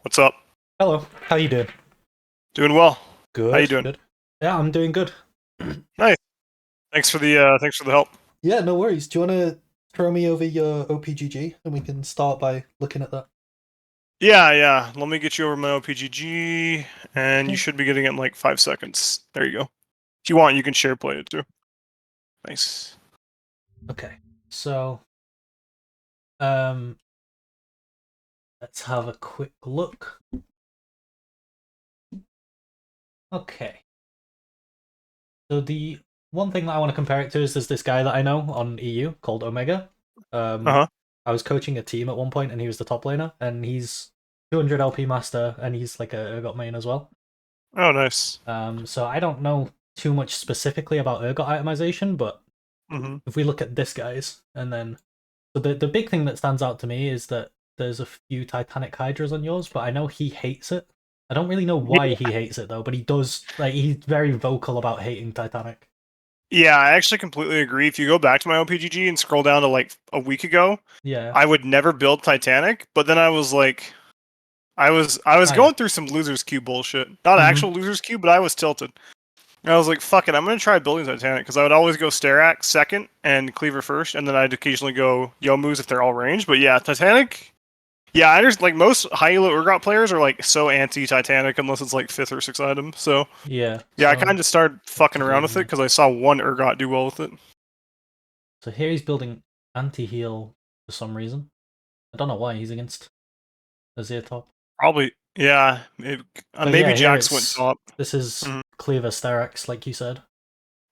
What's up? Hello, how you doing? Doing well. How you Good, doing? good. Yeah, I'm doing good. Nice. Thanks for the help. Yeah, no worries. Do you want to throw me over your OPGG and we can start by looking at that? Yeah. Let me get you over my OPGG, and you Okay. should be getting it in like 5 seconds. There you go. If you want, you can share play it too. Nice. Okay. So, um, let's have a quick look. Okay. So the one thing that I want to compare it to is there's this guy that I know on EU called Omega. Uh Um, huh. I was coaching a team at one point and he was the top laner and he's 200 LP master and he's like a Urgot main as well. Oh, nice. So I don't know too much specifically about Urgot itemization, but Mm-hmm. if we look at this guy's, and then so the big thing that stands out to me is that there's a few Titanic Hydras on yours, but I know he hates it. I don't really know why he hates it though, but he does. Like he's very vocal about hating Titanic. Yeah, I actually completely agree. If you go back to my OPGG and scroll down to like a week ago, Yeah. I would never build Titanic, but then I was like, I was Oh yeah. going through some losers queue bullshit. Not Mm-hmm. actual losers queue, but I was tilted. And I was like, fuck it, I'm gonna try building Titanic, because I would always go Sterac second and Cleaver first, and then I'd occasionally go Yomus if they're all ranged. But yeah, Titanic. Yeah, I just like most high elo Urgot players are like so anti Titanic unless it's like fifth or sixth item. So Yeah. yeah, I So kind of started what fucking to around do with it here? because I saw one Urgot do well with it. So here he's building anti-heal for some reason. I don't know why he's against Azir top. Probably, yeah. But Maybe yeah, here Jax went it's top. this is Mhm. Cleaver Sterax, like you said.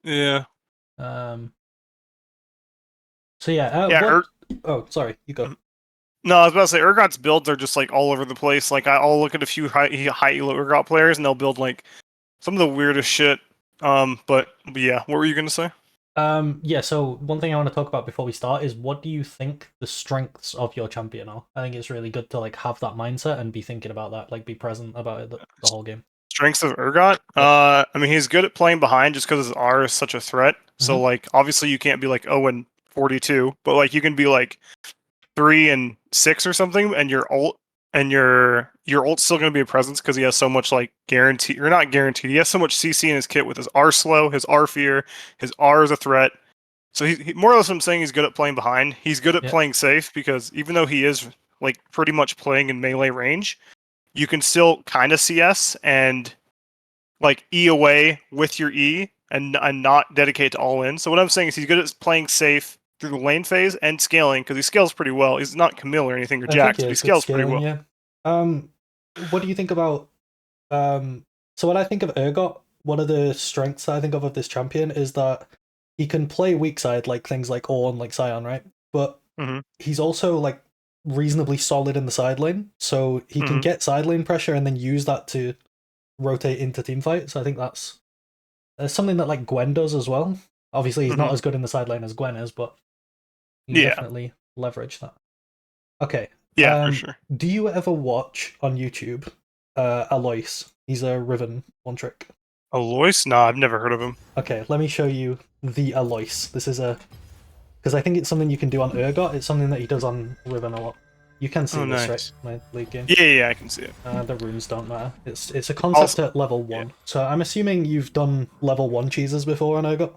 Yeah, Um. So yeah, yeah. what? Oh, sorry, you go. No, I was about to say Urgot's builds are just like all over the place. Like I'll look at a few high elo Urgot players and they'll build like some of the weirdest shit. But yeah, what were you gonna say? Yeah, so one thing I want to talk about before we start is what do you think the strengths of your champion are? I think it's really good to like have that mindset and be thinking about that, like be present about it the whole game. Strengths of Urgot. Yep. I mean, he's good at playing behind just because his R is such a threat. So Mm-hmm. like, obviously you can't be like 0-42, but like you can be like 3-6 or something, and your ult's still gonna be a presence because he has so much like guarantee or not guaranteed. He has so much CC in his kit with his R slow, his R fear, his R is a threat. So he more or less, what I'm saying, he's good at playing behind. He's good at Yep. playing safe because even though he is like pretty much playing in melee range, you can still kind of CS and like E away with your E and not dedicate to all in. So what I'm saying is he's good at playing safe through the lane phase and scaling because he scales pretty well. He's not Camille or anything or I think Jax, he but he has good scales pretty scaling, well. yeah. Um, what do you think about so when I think of Urgot, one of the strengths that I think of this champion is that he can play weak side like things like Ornn, like Scion, right? But Hmm. he's also like reasonably solid in the side lane, so he can Hmm. get side lane pressure and then use that to rotate into team fights. I think that's something that like Gwen does as well. Obviously, he's not Hmm. as good in the side lane as Gwen is, but you can Yeah, definitely leverage that. Okay. yeah, for sure. Do you ever watch on YouTube Alois? He's a Riven one trick. Alois? Nah, I've never heard of him. Okay, let me show you the Alois. This is a because I think it's something you can do on Urgot. It's something that he does on Riven a lot. You can see Oh, this, right? nice. My league game. Yeah, I can see it. The runes don't matter. It's a concept Also, at level yeah. 1. So I'm assuming you've done level 1 cheeses before on Urgot?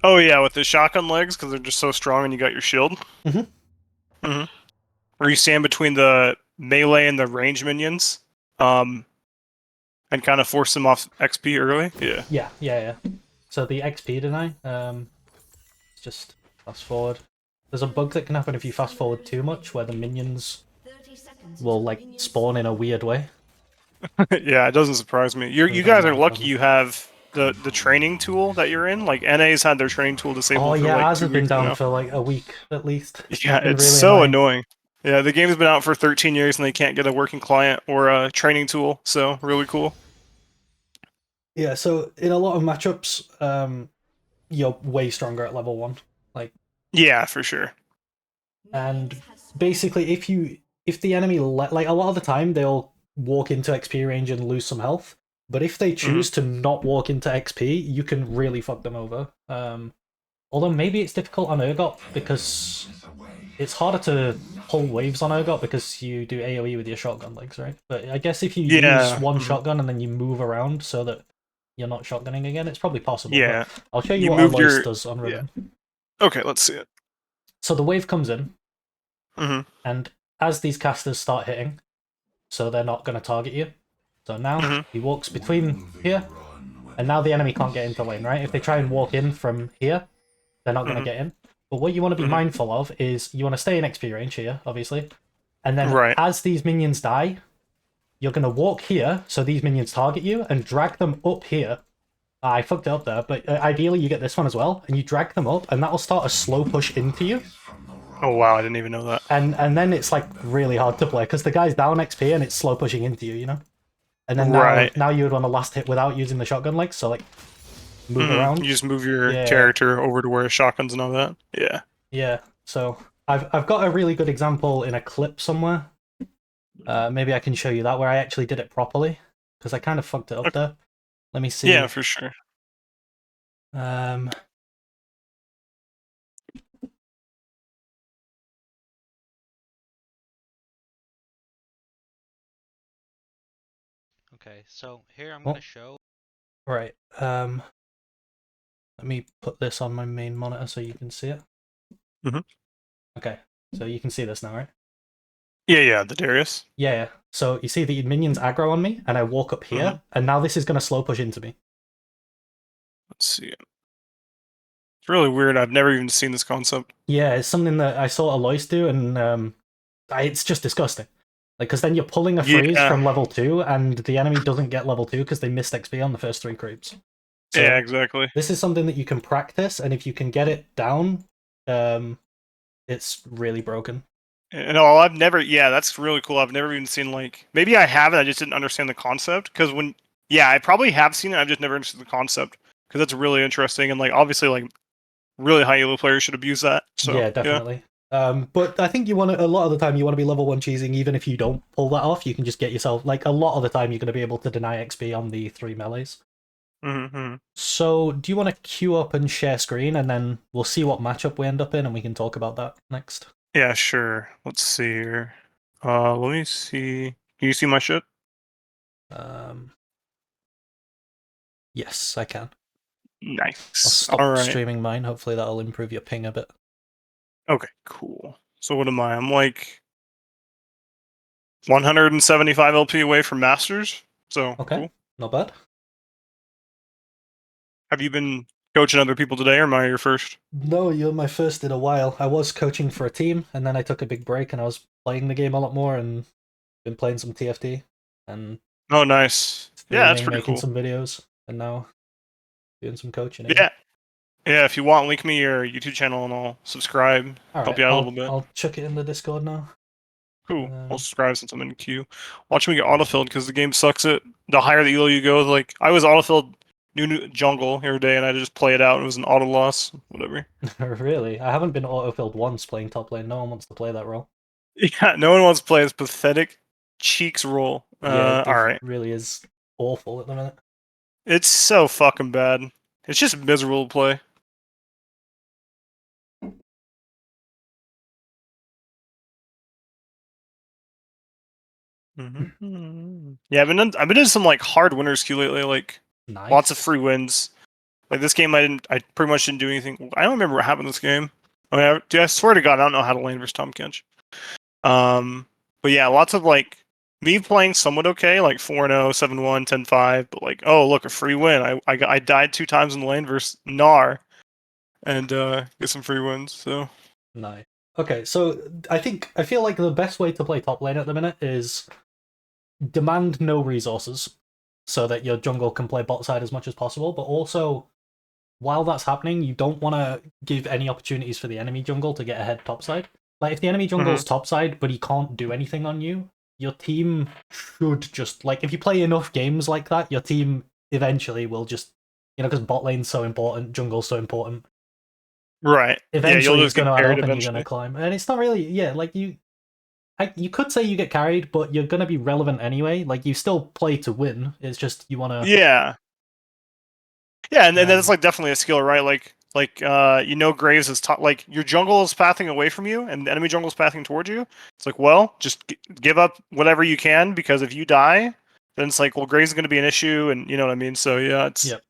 Oh yeah, with the shotgun legs because they're just so strong and you got your shield. Mm-hmm. Hmm. Where you stand between the melee and the range minions, and kind of force them off XP early. Yeah. Yeah. So the XP deny, just fast forward. There's a bug that can happen if you fast forward too much, where the minions will like spawn in a weird way. Yeah, it doesn't surprise me. We You don't guys are mind lucky from. you have the training tool that you're in. Like NA's had their training tool Oh disabled for yeah, like ours has two been weeks down now. for like a week at least. It's Yeah, been it's really so annoying. annoying. Yeah, the game's been out for 13 years and they can't get a working client or a training tool. So really cool. Yeah, so in a lot of matchups, you're way stronger at level 1. Like, Yeah, for sure. and basically, if the enemy like a lot of the time they'll walk into XP range and lose some health, but if they Hmm. choose to not walk into XP, you can really fuck them over. Although maybe it's difficult on Urgot because it's harder to pull waves on Urgot because you do AoE with your shotgun legs, right? But I guess if you use Yeah. one Mhm. shotgun and then you move around so that you're not shotgunning again, it's probably possible. But Yeah. I'll show you You what moved Alois your. does on Yeah. Ribbon. Okay, let's see it. So the wave comes in, Hmm. and as these casters start hitting, so they're not going to target you. So now Hmm. he walks between here, and now the enemy can't get into lane, right? If they try and walk in from here, they're not going to Hmm. get in. But what you want to be Hmm. mindful of is you want to stay in XP range here, obviously. And then Right. as these minions die, you're going to walk here, so these minions target you, and drag them up here. I fucked it up there, but ideally you get this one as well, and you drag them up, and that'll start a slow push into you. Oh wow, I didn't even know that. And then it's like really hard to play because the guy's down XP and it's slow pushing into you, you know. And then Right. now you would want to last hit without using the shotgun legs, so like move You around. just move your Yeah, character over to where shotguns and all that. Yeah. yeah. So I've got a really good example in a clip somewhere. Maybe I can show you that where I actually did it properly because I kind of fucked it up Okay. there. Let me see. Yeah, for sure. Um, Okay, so here I'm oh, gonna show. right. Let me put this on my main monitor so you can see it. Hmm. Okay, so you can see this now, right? Yeah, yeah, the Darius. Yeah, yeah. So you see the minions aggro on me, and I walk up Hmm. here, and now this is going to slow push into me. Let's see it. It's really weird. I've never even seen this concept. Yeah, it's something that I saw Alois do, and it's just disgusting. Like, because then you're pulling a freeze Yeah. from level 2, and the enemy doesn't get level 2 because they missed XP on the first 3 creeps. Yeah, So exactly. this is something that you can practice, and if you can get it down, it's really broken. And all I've never, yeah, that's really cool. I've never even seen like, maybe I have it. I just didn't understand the concept because when, yeah, I probably have seen it. I've just never understood the concept because that's really interesting and like obviously like really high elo players should abuse that. So Yeah, yeah. definitely. But I think you want to, a lot of the time you want to be level 1 cheesing, even if you don't pull that off, you can just get yourself, like, a lot of the time you're going to be able to deny XP on the 3 melees. Mm-hmm. So, do you want to queue up and share screen, and then we'll see what matchup we end up in, and we can talk about that next? Yeah, sure. Let's see here. Let me see. Can you see my shit? Um, yes, I can. I'll Nice. All stop right. streaming mine. Hopefully that'll improve your ping a bit. Okay, cool. So what am I? I'm like 175 LP away from Masters. So Okay, cool. not bad. Have you been coaching other people today, or am I your first? No, you're my first in a while. I was coaching for a team, and then I took a big break, and I was playing the game a lot more, and been playing some TFT, and Oh, nice. Yeah, that's streaming, pretty making cool. some videos, and now doing some coaching again. Yeah, yeah. If you want, link me your YouTube channel and I'll subscribe. All Help right, you out a little I'll bit. I'll chuck it in the Discord now. Cool. I'll subscribe since I'm in queue. Watch me get autofilled because the game sucks it. The higher the elo you go, like I was autofilled new jungle every day, and I just play it out. And it was an auto loss. Whatever. Really, I haven't been autofilled once playing top lane. No one wants to play that role. Yeah, no one wants to play this pathetic cheeks role. Yeah, All it right. really is awful at the minute. It's so fucking bad. It's just miserable to play. Yeah, I've been doing some like hard winners queue lately, like lots of Nice. free wins. Like this game, I pretty much didn't do anything. I don't remember what happened in this game. I mean, dude, I swear to God, I don't know how to lane versus Tom Kench. But yeah, lots of like me playing somewhat okay, like 4-0, 7-1, 10-5. But like, oh look, a free win. I died 2 times in the lane versus Gnar, and get some free wins. So Nice. Okay, so I feel like the best way to play top lane at the minute is demand no resources so that your jungle can play bot side as much as possible, but also while that's happening, you don't want to give any opportunities for the enemy jungle to get ahead topside. Like, if the enemy mhm. jungle's topside, but he can't do anything on you, your team should just, like, if you play enough games like that, your team eventually will just, because bot lane's so important, jungle's so important. Right. Yeah, you'll Eventually it's just going get to add carried up and you're going to eventually. climb. And it's not really, yeah, like, you could say you get carried, but you're going to be relevant anyway. Like, you still play to win. It's just you want to. Yeah. Yeah, and then that's like definitely a skill, right? Like Like Graves is top. Like your jungle is pathing away from you, and the enemy jungle is pathing towards you. It's like, well, just give up whatever you can, because if you die, then it's like, well, Graves is going to be an issue, and you know what I mean. So yeah, it's Yep.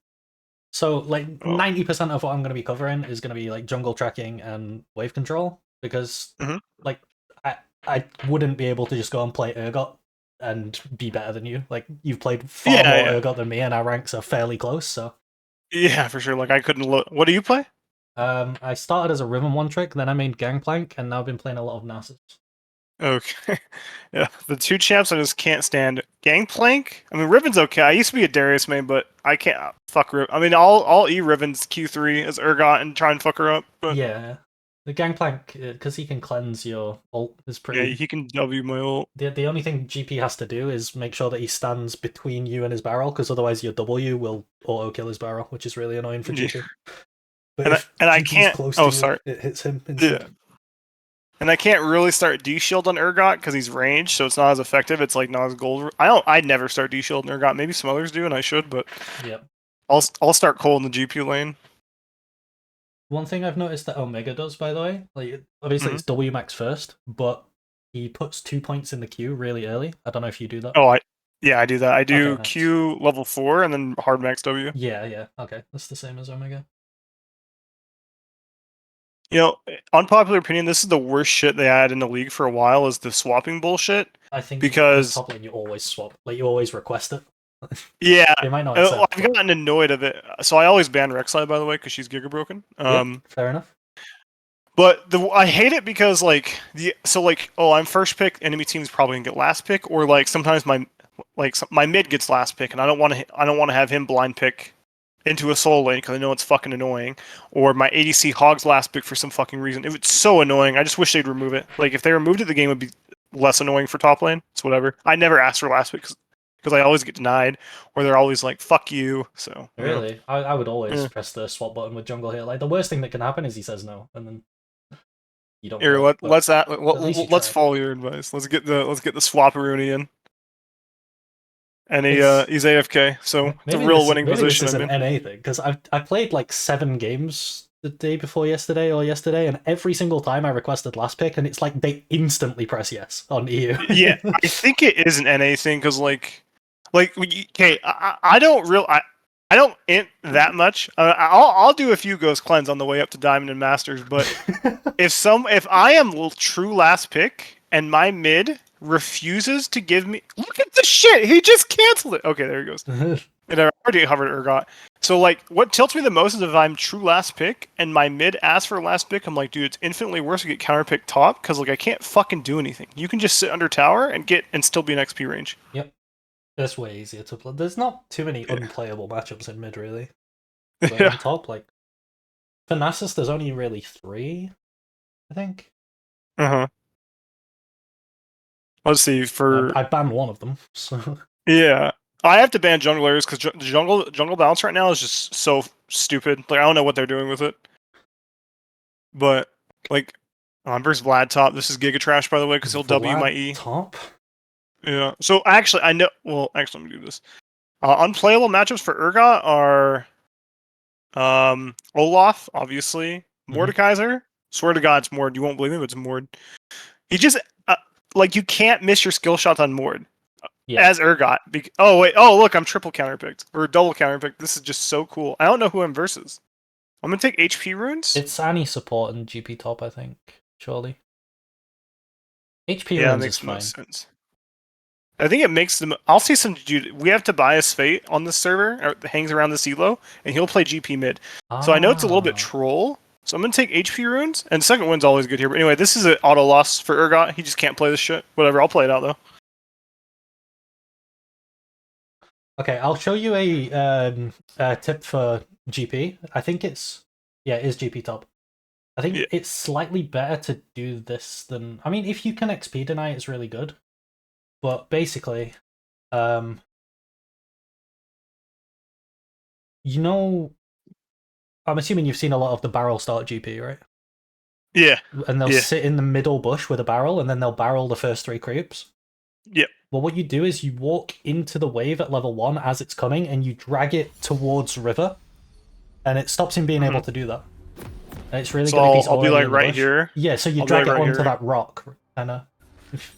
So like oh. 90% of what I'm going to be covering is going to be like jungle tracking and wave control because Mhm. like I wouldn't be able to just go and play Urgot and be better than you. Like you've played far Yeah, more yeah, Urgot than me, and our ranks are fairly close. So yeah, for sure. Like I couldn't look. What do you play? I started as a Rhythm one trick, then I made Gangplank, and now I've been playing a lot of Nasus. Okay. Yeah, the two champs I just can't stand. Gangplank. I mean, Riven's okay. I used to be a Darius main, but I can't fuck Riven. I mean, I'll E Riven's Q3 as Urgot and try and fuck her up. But Yeah, the Gangplank because he can cleanse your ult is yeah, pretty. he can W my ult. The only thing GP has to do is make sure that he stands between you and his barrel, because otherwise your W will auto kill his barrel, which is really annoying for Yeah. GP. But And I, if and I GP's can't. close to Oh, you, sorry. it hits him Yeah. instead. And I can't really start D shield on Urgot because he's ranged, so it's not as effective. It's like not as gold. I don't. I'd never start D shield on Urgot. Maybe some others do, and I should, but Yep. I'll start Cole in the GP lane. One thing I've noticed that Omega does, by the way, like obviously Mhm. it's W max first, but he puts 2 points in the queue really early. I don't know if you do that. Oh, I do that. I Okay, do nice. Q level 4 and then hard max W. Yeah. Okay, that's the same as Omega. Unpopular opinion, this is the worst shit they had in the league for a while, is the swapping bullshit. I think as Because, top lane you always swap, like you always request it. yeah, They might not accept. I've gotten annoyed of it. So I always ban Rek'Sai, by the way, because she's Giga Broken. Yep, fair enough. But I hate it because I'm first pick, enemy team's probably gonna get last pick, or like sometimes my mid gets last pick, and I don't want to have him blind pick into a soul lane because I know it's fucking annoying, or my ADC hogs last pick for some fucking reason. It's so annoying. I just wish they'd remove it. Like if they removed it, the game would be less annoying for top lane. It's whatever. I never ask for last pick because I always get denied, or they're always like "fuck you." So Really, I would always yeah. press the swap button with jungle here. Like the worst thing that can happen is he says no, and then you don't Here, go. But at least you let's tried. follow your advice. Let's get the swap-a-rooney in. And It's he's AFK, so it's a real winning maybe this position is I'm an in. NA thing because I played like 7 games the day before yesterday or yesterday, and every single time I requested last pick, and it's like they instantly press yes on EU. Yeah, I think it is an NA thing because okay, I don't int that much. I'll do a few ghost cleanse on the way up to Diamond and Masters, but if I am true last pick and my mid refuses to give me, look at the shit, he just canceled it. Okay, there he goes. And I already covered Urgot. So like, what tilts me the most is if I'm true last pick and my mid asks for last pick. I'm like, dude, it's infinitely worse to get counterpick top because like I can't fucking do anything. You can just sit under tower and still be in XP range. Yep, that's way easier to play. There's not too many Yeah. unplayable matchups in mid really, but Yeah. in top, like for Nasus, there's only really 3, I think. Uh huh. Let's see for I banned one of them, so yeah. I have to ban junglers because jungle balance right now is just so stupid. Like I don't know what they're doing with it. But like, versus Vlad top. This is Giga Trash, by the way, because he'll W my Vlad E. top. Yeah. So actually, I know. Well, actually, let me do this. Unplayable matchups for Urgot are Olaf, obviously, Mhm. Mordekaiser. Swear to God, it's Mord. You won't believe me, but it's Mord. He just like you can't miss your skill shots on Mord Yeah, as Urgot. Oh wait, oh look, I'm triple counterpicked or double counterpicked. This is just so cool. I don't know who I'm versus. I'm gonna take HP runes. it's any support in GP top, I think. Surely HP Yeah, it runes is makes the fine. most sense. I think it makes them. I'll see some dude. We have Tobias Fate on this server, or hangs around the elo, and he'll play GP mid. So I know it's a little bit Ah, troll. So I'm gonna take HP runes, and second wind's always good here. But anyway, this is an auto loss for Urgot. He just can't play this shit. Whatever, I'll play it out though. okay. I'll show you a tip for GP. I think it is GP top. I think Yeah. it's slightly better to do this than. I mean, if you can XP deny, it's really good. But basically, um, you know, I'm assuming you've seen a lot of the barrel start GP, right? Yeah. And they'll Yeah. sit in the middle bush with a barrel, and then they'll barrel the first 3 creeps. Yep. Well, what you do is you walk into the wave at level 1 as it's coming, and you drag it towards river, and it stops him being able to do that. And it's really So good if he's I'll be already like in the right bush. here. Yeah, so you I'll be, drag like, it right onto here. that rock, and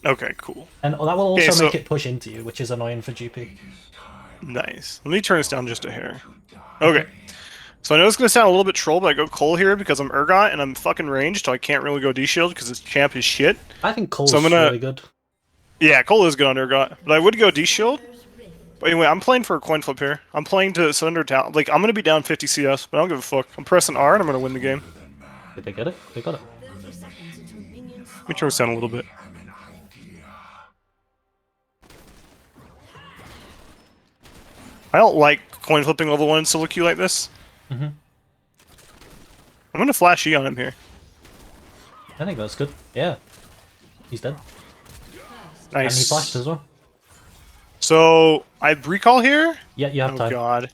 Okay, cool. that will also Okay, so- make it push into you, which is annoying for GP. Nice. Let me turn this down just a hair. Okay. So I know it's gonna sound a little bit troll, but I go Cole here because I'm Urgot and I'm fucking ranged, so I can't really go D-shield because his champ is shit. I think Cole's So I'm gonna- really good. Yeah, Cole is good on Urgot, but I would go D-shield. But anyway, I'm playing for a coin flip here. I'm playing to surrender town. Like, I'm gonna be down 50 CS, but I don't give a fuck. I'm pressing R and I'm gonna win the game. Did they get it? They got it. Let me turn this down a little bit. I don't like coin flipping level 1 SoloQ like this. Mm-hmm. I'm gonna flash E on him here. I think that's good. Yeah. He's dead. Nice. And he flashed as well. So, I recall here? Yeah, you have Oh time. god.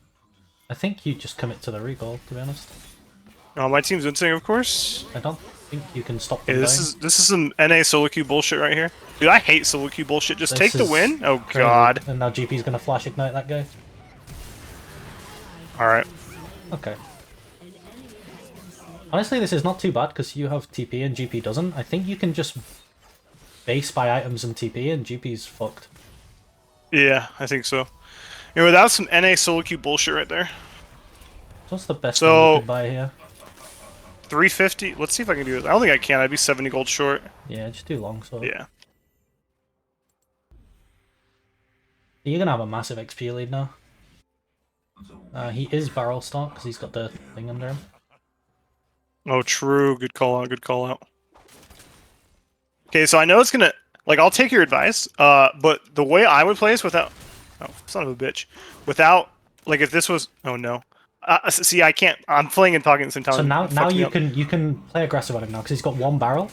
I think you just commit to the recall, to be honest. Oh, my team's insane, of course. I don't think you can stop them Okay, this is some NA SoloQ bullshit right here. Dude, I hate SoloQ bullshit. Just take the win? Oh god. And now GP's gonna flash ignite that guy. Alright. Okay. Honestly, this is not too bad because you have TP and GP doesn't. I think you can just base buy items and TP and GP's fucked. Yeah, I think so. Anyway, that was some NA SoloQ bullshit right there. What's the best So- thing you could buy here? 350. Let's see if I can do this. I don't think I can. I'd be 70 gold short. Yeah, just do longsword. Yeah. You're gonna have a massive XP lead now. He is barrel stock because he's got the thing under him. Oh, true. Good call out. Good call out. Okay, so I know it's gonna... Like, I'll take your advice, but the way I would play this without... Oh, son of a bitch. Without... Like, if this was... Oh, no. See, I can't... I'm playing and talking at the same time. So now Fucking you up. can play aggressive on him now because he's got one barrel.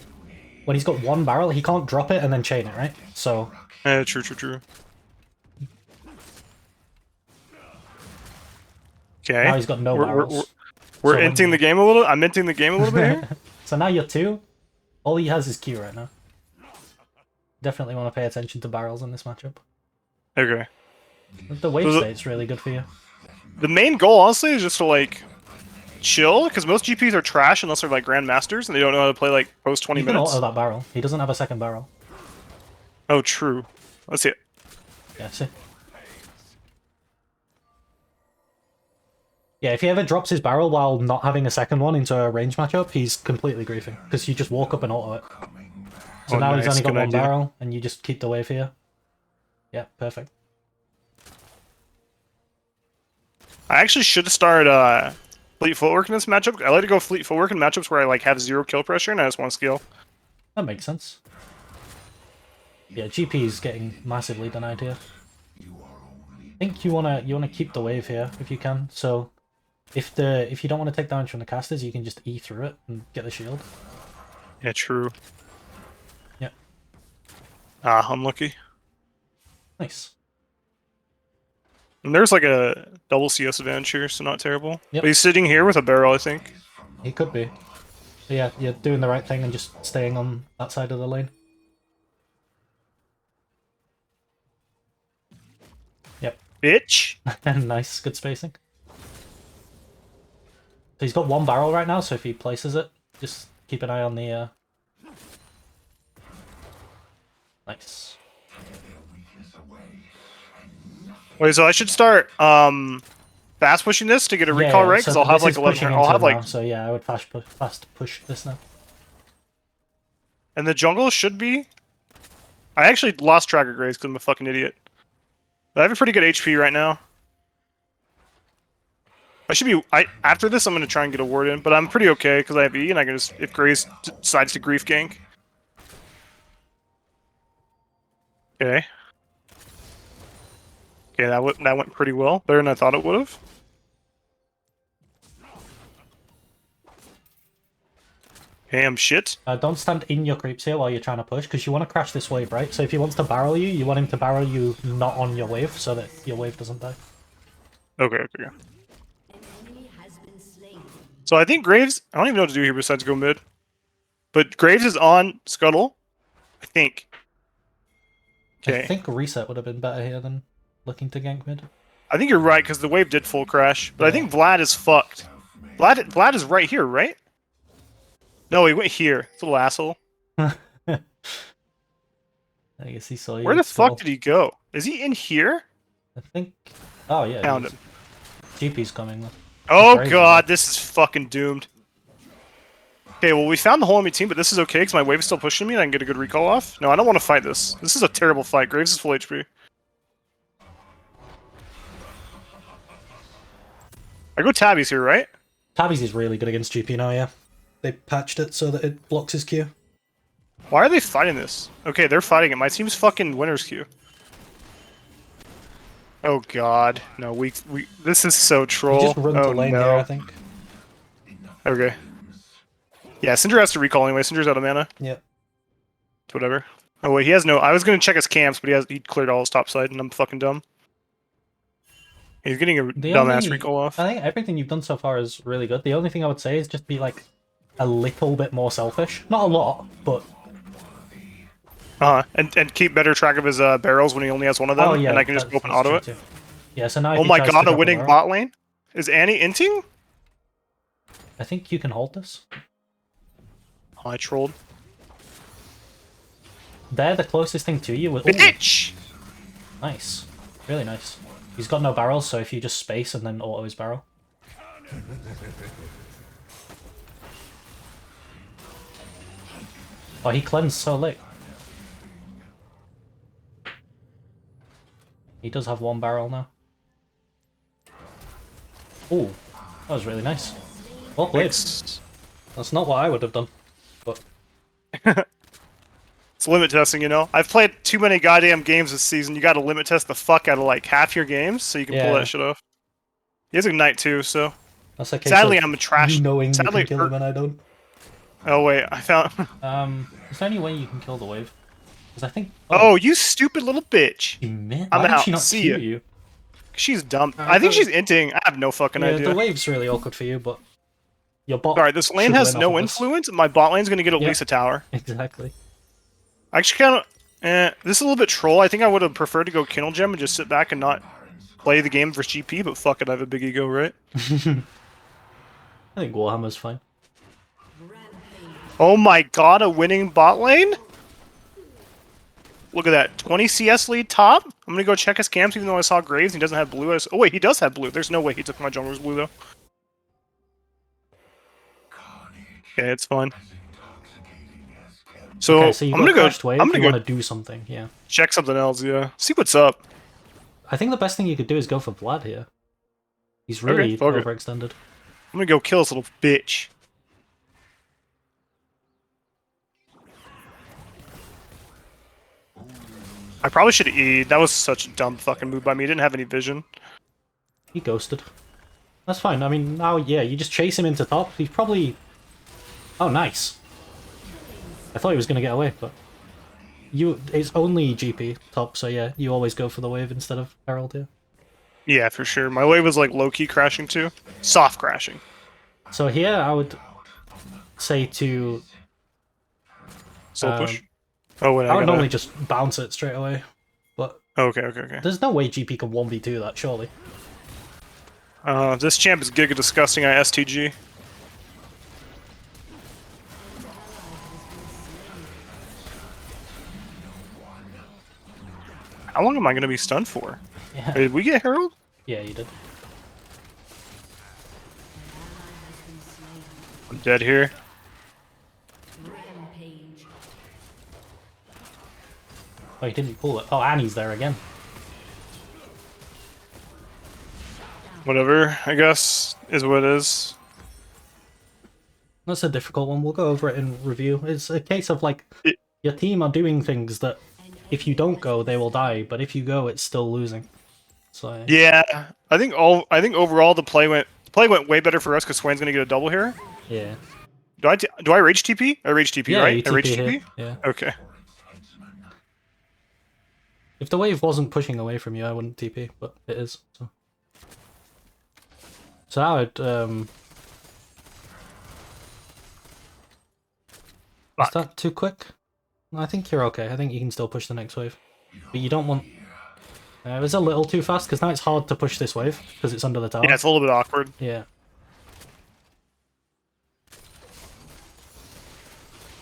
When he's got one barrel, he can't drop it and then chain it, right? So True. Okay. now he's got no barrels. We're So when- inting the game a little. I'm inting the game a little bit here. So now you're two. All he has is Q right now. Definitely want to pay attention to barrels in this matchup. Okay. The wave So state's really good for you. The main goal, honestly, is just to, like, chill, because most GPs are trash unless they're, like, grandmasters, and they don't know how to play, like, post 20 You can minutes. auto that barrel. He doesn't have a second barrel. Oh, true. Let's see it. Yeah, see? Yeah, if he ever drops his barrel while not having a second one into a range matchup, he's completely griefing. Because you just walk up and auto it. So Oh, now he's nice. only got Good one idea. barrel, and you just keep the wave here. Yeah, perfect. I actually should start fleet footwork in this matchup. I like to go fleet footwork in matchups where I, like, have 0 kill pressure and I just want to scale. That makes sense. Yeah, GP is getting massively denied here. I think you wanna keep the wave here if you can. So if you don't want to take damage from the casters, you can just E through it and get the shield. Yeah, true. Yeah. Ah, unlucky. Nice. And there's, like, a double CS advantage here, so not terrible. Yep. But he's sitting here with a barrel, I think. He could be. But yeah, you're doing the right thing and just staying on that side of the lane. Yep. Bitch! Nice, good spacing. So he's got one barrel right now, so if he places it, just keep an eye on the... Nice. Wait, so I should start fast pushing this to get a recall, right? Because so I'll have, this like, is pushing 11... I'll into have, it now, like... so yeah, I would fast push this now. And the jungle should be... I actually lost track of Graves because I'm a fucking idiot. But I have a pretty good HP right now. I should be... after this, I'm going to try and get a ward in, but I'm pretty okay because I have E, and I can just... If Graves decides to grief gank. Okay. Okay, that went pretty well. Better than I thought it would have. Damn shit. Don't stand in your creeps here while you're trying to push, because you want to crash this wave, right? So if he wants to barrel you, you want him to barrel you not on your wave, so that your wave doesn't die. Okay. So I think Graves... I don't even know what to do here besides go mid. But Graves is on Scuttle. I think. Okay. I think reset would have been better here than looking to gank mid. I think you're right, because the wave did full crash. But I think Vlad is fucked. Vlad is right here, right? No, he went here. It's a little asshole. I guess he saw you. Where the fuck did he go? Is he in here? I think. Oh yeah. Found him. GP's coming. Oh god, this is fucking doomed. Okay, well we found the whole enemy team, but this is okay because my wave is still pushing me and I can get a good recall off. No, I don't want to fight this. This is a terrible fight. Graves is full HP. I go Tabby's here, right? Tabby's is really good against GP now, yeah. They patched it so that it blocks his Q. Why are they fighting this? Okay, they're fighting it. My team's fucking winner's Q. Oh god. No, we this is so troll. You just run to lane no. here, I think. Okay. Yeah, Cinder has to recall anyway. Cinder's out of mana. Yeah. Whatever. Oh wait, he has no. I was gonna check his camps, but he cleared all his top side, and I'm fucking dumb. He's getting a dumbass recall off. I think everything you've done so far is really good. The only thing I would say is just be like a little bit more selfish. Not a lot, but and keep better track of his barrels when he only has one of them, and I can just open auto it. Too. Yeah, so now. Oh my god, a winning bot lane. Is Annie inting? I think you can hold this. Oh, I trolled. They're the closest thing to you. Bitch! Nice. Really nice. He's got no barrels, so if you just space and then auto his barrel. Oh, he cleansed so late. He does have one barrel now. Ooh, that was really nice. Well played. That's not what I would have done, but... It's limit testing, you know? I've played too many goddamn games this season. You gotta limit test the fuck out of like half your games so you can pull that shit off. He has Ignite too, so... That's okay. Sadly, I'm a trash... You knowing Sadly, you can kill him and I don't. Oh wait, I found... is there any way you can kill the wave? Because I think... Oh, you stupid little bitch! Why did she not See Q you? She's dumb. I think she's inting. I have no fucking idea. The wave's really awkward for you, but... Your bot... Alright, this lane has no influence. My bot lane's gonna get at least a tower. Exactly. I actually kind of... this is a little bit troll. I think I would have preferred to go Kindle Gem and just sit back and not play the game versus GP, but fuck it, I have a big ego, right? I think Warhammer's fine. Oh my god, a winning bot lane? Look at that. 20 CS lead top? I'm gonna go check his camps even though I saw Graves and he doesn't have blue. Oh wait, he does have blue. There's no way he took my jungler's blue though. Okay, it's fine. So, okay, so I'm gonna go. Wave, I'm gonna want to do something, yeah. Check something else, yeah. See what's up. I think the best thing you could do is go for Vlad here. He's really overextended. I'm gonna go kill this little bitch. I probably should have E'd. That was such a dumb fucking move by me. He didn't have any vision. He ghosted. That's fine. I mean, now, yeah, you just chase him into top. He's probably... Oh, nice. I thought he was going to get away, but... It's only GP top, so yeah, you always go for the wave instead of Herald here. Yeah, for sure. My wave was like low-key crashing too. Soft crashing. So here, I would say to... Soul push? Oh, wait, I would normally just bounce it straight away, but... Okay. There's no way GP can 1v2 that, surely. This champ is giga disgusting. I STG. How long am I going to be stunned for? Yeah. Did we get Herald? Yeah, you did. I'm dead here. Oh, he didn't pull it. Oh, Annie's there again. Whatever, I guess, is what it is. That's a difficult one. We'll go over it in review. It's a case of, like, your team are doing things that if you don't go, they will die, but if you go, it's still losing. So yeah, I think overall the play went way better for us because Swain's gonna get a double here. Yeah. Do I rage TP? I rage TP, yeah, right? I rage TP. TP? Yeah. Okay. If the wave wasn't pushing away from you, I wouldn't TP, but it is. So I would Is that too quick? I think you're okay. I think you can still push the next wave. But you don't want... it was a little too fast, because now it's hard to push this wave, because it's under the tower. Yeah, it's a little bit awkward. Yeah.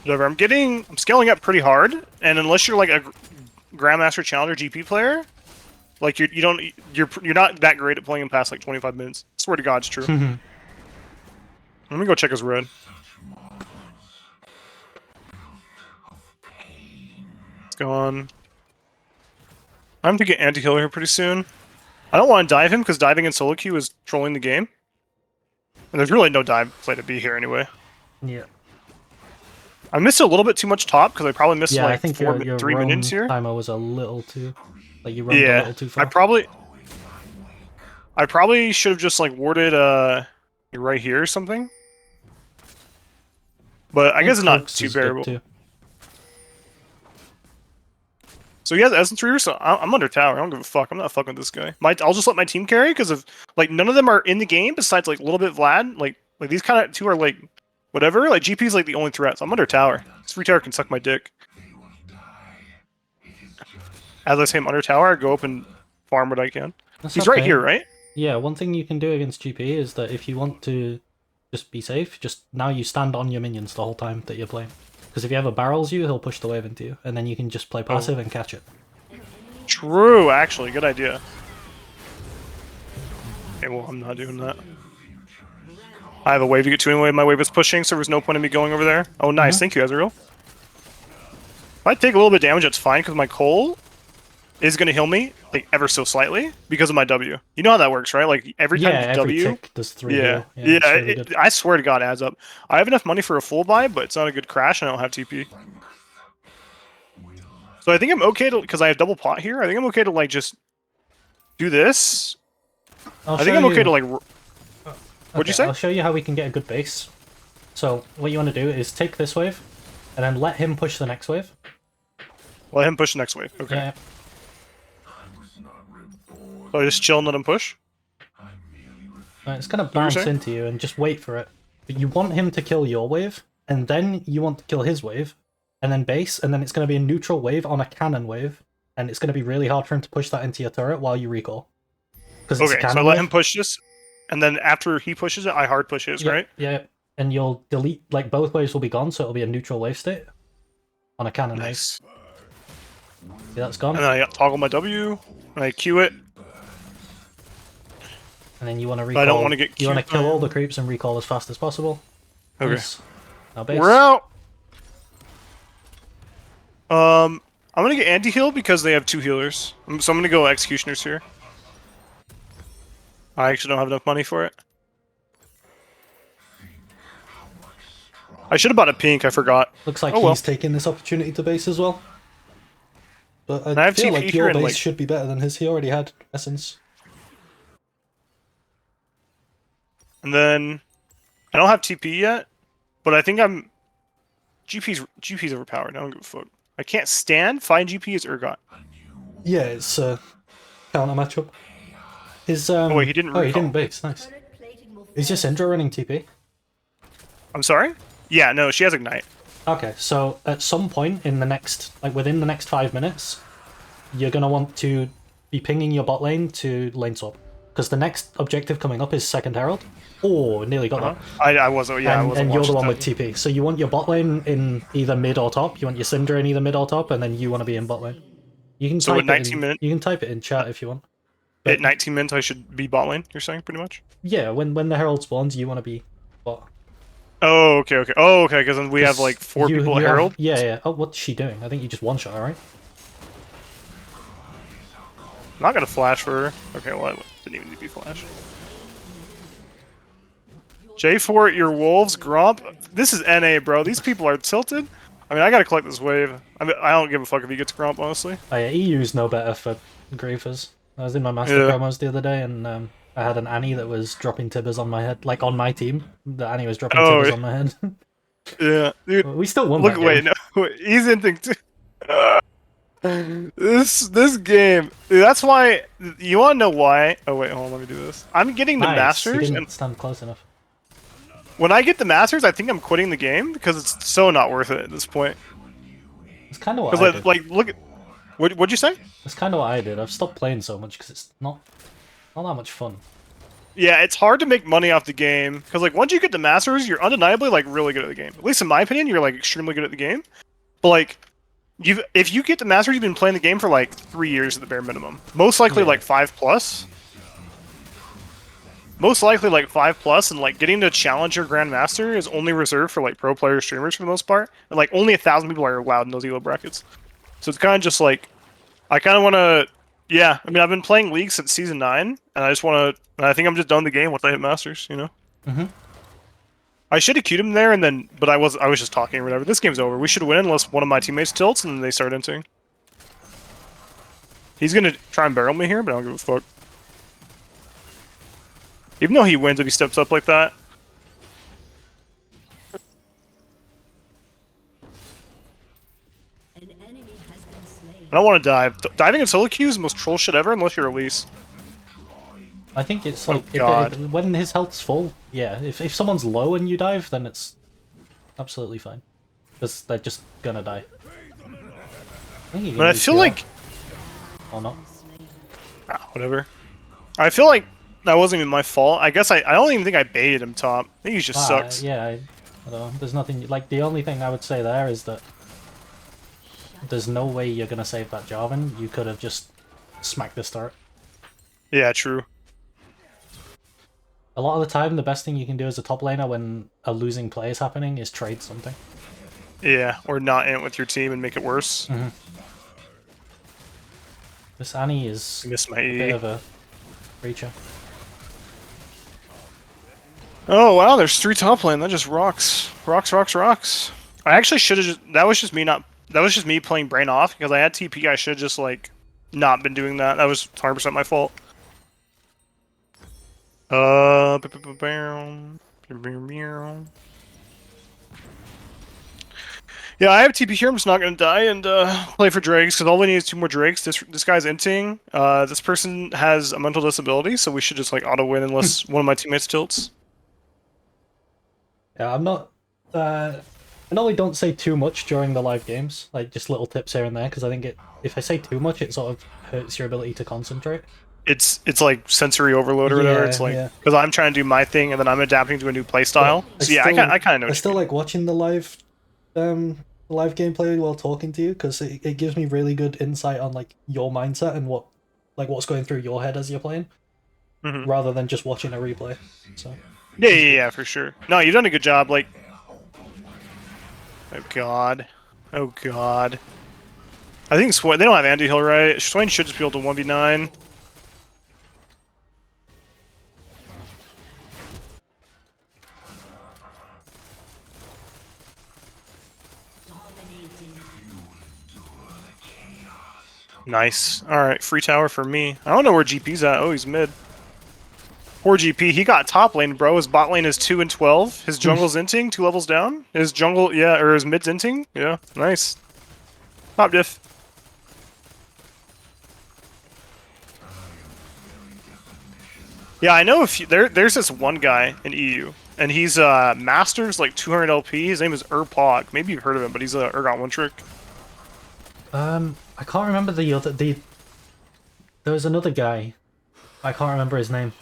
Whatever. I'm scaling up pretty hard, and unless you're like a Grandmaster Challenger GP player, like you're not that great at playing him past like 25 minutes. Swear to God, it's true. Let me go check his red. It's gone. I'm to get anti-heal here pretty soon. I don't want to dive him because diving in SoloQ is trolling the game. And there's really no dive play to be here anyway. Yeah. I missed a little bit too much top because I probably missed Yeah, I like think 3 minutes here. timer was a little too, like you roamed a little too far. I probably should have just like warded right here or something. But I guess it's not too bearable. So he has Essence Reaver, so I'm under tower. I don't give a fuck. I'm not fucking with this guy. I'll just let my team carry because of like none of them are in the game besides like a little bit Vlad. Like these kind of two are like whatever. Like GP's like the only threat. So I'm under tower. This free tower can suck my dick. As I say, I'm under tower. I go up and farm what I can. He's right here, right? Yeah. One thing you can do against GP is that if you want to just be safe, just now you stand on your minions the whole time that you're playing. Because if he ever barrels you, he'll push the wave into you, and then you can just play passive and catch it. True, actually. Good idea. Okay, well, I'm not doing that. I have a wave to get to anyway. My wave is pushing, so there's no point in me going over there. Oh, nice. Thank you, Ezreal. If I take a little bit of damage, that's fine, because my Cole is going to heal me, like, ever so slightly, because of my W. You know how that works, right? Like, every time every W... tick does 3 Yeah, heal. Really I swear to God, it adds up. I have enough money for a full buy, but it's not a good crash, and I don't have TP. So I think I'm okay to... Because I have double pot here, I think I'm okay to, like, just do this. I think I'm okay to, like... What'd you say? I'll show you how we can get a good base. So, what you want to do is take this wave, and then let him push the next wave. Let him push the next wave, okay. Yeah. So I just chill and let him push? It's going to bounce into you and just wait for it. But you want him to kill your wave, and then you want to kill his wave, and then base, and then it's going to be a neutral wave on a cannon wave, and it's going to be really hard for him to push that into your turret while you recall. Okay, so I let him push this, and then after he pushes it, I hard push his, right? Yeah, and you'll delete, like, both waves will be gone, so it'll be a neutral wave state on a cannon wave. See, that's gone. And then I toggle my W, and I Q it. And then you want to recall. I don't want to get. You want to kill all the creeps and recall as fast as possible. Okay. Nice. Now base. We're out. I'm gonna get anti-heal because they have 2 healers. So I'm gonna go executioners here. I actually don't have enough money for it. I should have bought a pink. I forgot. Looks like he's taking this opportunity to base as well. But I feel like your base should be better than his. He already had essence. And then I don't have TP yet, but I think I'm GP's overpowered. I don't give a fuck. I can't stand. Fine GP is Urgot. Yeah, it's counter matchup. His oh wait, he didn't. Oh, he didn't base. Nice. Is your Syndra running TP? I'm sorry. Yeah, no, she has Ignite. Okay, so at some point in the next, like within the next 5 minutes, you're gonna want to be pinging your bot lane to lane swap. Because the next objective coming up is Second Herald. Oh, nearly got that. I wasn't, yeah, I wasn't. And you're the one with TP. So you want your bot lane in either mid or top. You want your Syndra in either mid or top, and then you want to be in bot lane. You can so type at 19 minutes. You can type it in chat if you want. But at 19 minutes, I should be bot lane. You're saying pretty much. Yeah, when the Herald spawns, you want to be bot. Oh, okay. Oh, okay. Because then we have like 4 people at Herald. Yeah. Oh, what's she doing? I think you just one shot her, right? I'm not gonna flash for her. Okay, well, I didn't even need to be flashed. J4, your wolves, Gromp. This is NA, bro. These people are tilted. I mean, I gotta collect this wave. I mean, I don't give a fuck if he gets Gromp, honestly. Oh yeah, EU's no better for griefers. I was in my master promos the other day, and I had an Annie that was dropping tibbers on my head, like on my team. The Annie was dropping tibbers on my head. Yeah, dude. We still won. Look, wait, no, wait, he's in thing too. This game, dude, that's why. You want to know why? Oh wait, hold on, let me do this. I'm getting the masters. He didn't stand close enough. When I get the masters, I think I'm quitting the game because it's so not worth it at this point. It's kind of what I did. Like, look at what'd you say? It's kind of what I did. I've stopped playing so much because it's not that much fun. Yeah, it's hard to make money off the game because like once you get the masters, you're undeniably like really good at the game. At least in my opinion, you're like extremely good at the game. But like if you get the masters, you've been playing the game for like 3 years at the bare minimum. Most likely Yeah. like 5+. Most likely like 5+, and like getting to challenger grandmaster is only reserved for like pro player streamers for the most part. And like only 1,000 people are allowed in those elo brackets. So it's kind of just like I kind of want to. Yeah, I mean I've been playing League since season 9, and I just want to. I think I'm just done the game once I hit masters. You know. Mm-hmm. I should have queued him there, and then, but I was just talking or whatever. This game's over. We should win unless one of my teammates tilts and then they start entering. He's gonna try and barrel me here, but I don't give a fuck. Even though he wins if he steps up like that. An enemy has been slain. I don't want to dive. Diving in SoloQ is the most troll shit ever unless you're Alois. I think it's Oh, like God. when his health's full, yeah. If someone's low and you dive, then it's absolutely fine, because they're just gonna die. But I feel like... or not. Whatever. I feel like that wasn't even my fault. I guess I don't even think I baited him top. I think he just sucks. Yeah, I don't know. There's nothing like the only thing I would say there is that there's no way you're gonna save that Jarvan. You could have just smacked the start. Yeah, true. A lot of the time, the best thing you can do as a top laner when a losing play is happening is trade something. Yeah, or not int with your team and make it worse. Mm-hmm. This Annie is I missed my a E. bit of a creature. Oh wow, there's 3 top lane. That just rocks. Rocks, rocks, rocks. I actually should have just... That was just me not... That was just me playing brain off because I had TP. I should have just like not been doing that. That was 100% my fault. Yeah, I have TP here. I'm just not gonna die and play for Drakes because all we need is 2 more Drakes. This guy's inting. This person has a mental disability, so we should just like auto win unless one of my teammates tilts. Yeah, I'm not. I normally don't say too much during the live games, like just little tips here and there, because I think if I say too much, it sort of hurts your ability to concentrate. It's like sensory overload or whatever. Yeah, It's like yeah. because I'm trying to do my thing and then I'm adapting to a new playstyle. So yeah, I kind of know. I still like watching the live gameplay while talking to you because it gives me really good insight on like your mindset and what's going through your head as you're playing, rather than just watching a replay. So Yeah, for sure. No, you've done a good job. Like, oh god, oh god. I think Swain, they don't have Andy Hill, right? Swain should just be able to 1v9. Nice. Alright, free tower for me. I don't know where GP's at. Oh, he's mid. Poor GP. He got top lane, bro. His bot lane is 2 and 12. His jungle's inting, 2 levels down. His jungle, yeah, or his mid's inting. Yeah, nice. Top diff. Yeah, I know there's this one guy in EU, and he's masters like 200 LP. His name is Urpog. Maybe you've heard of him, but he's a Urgot one trick. I can't remember there was another guy. I can't remember his name.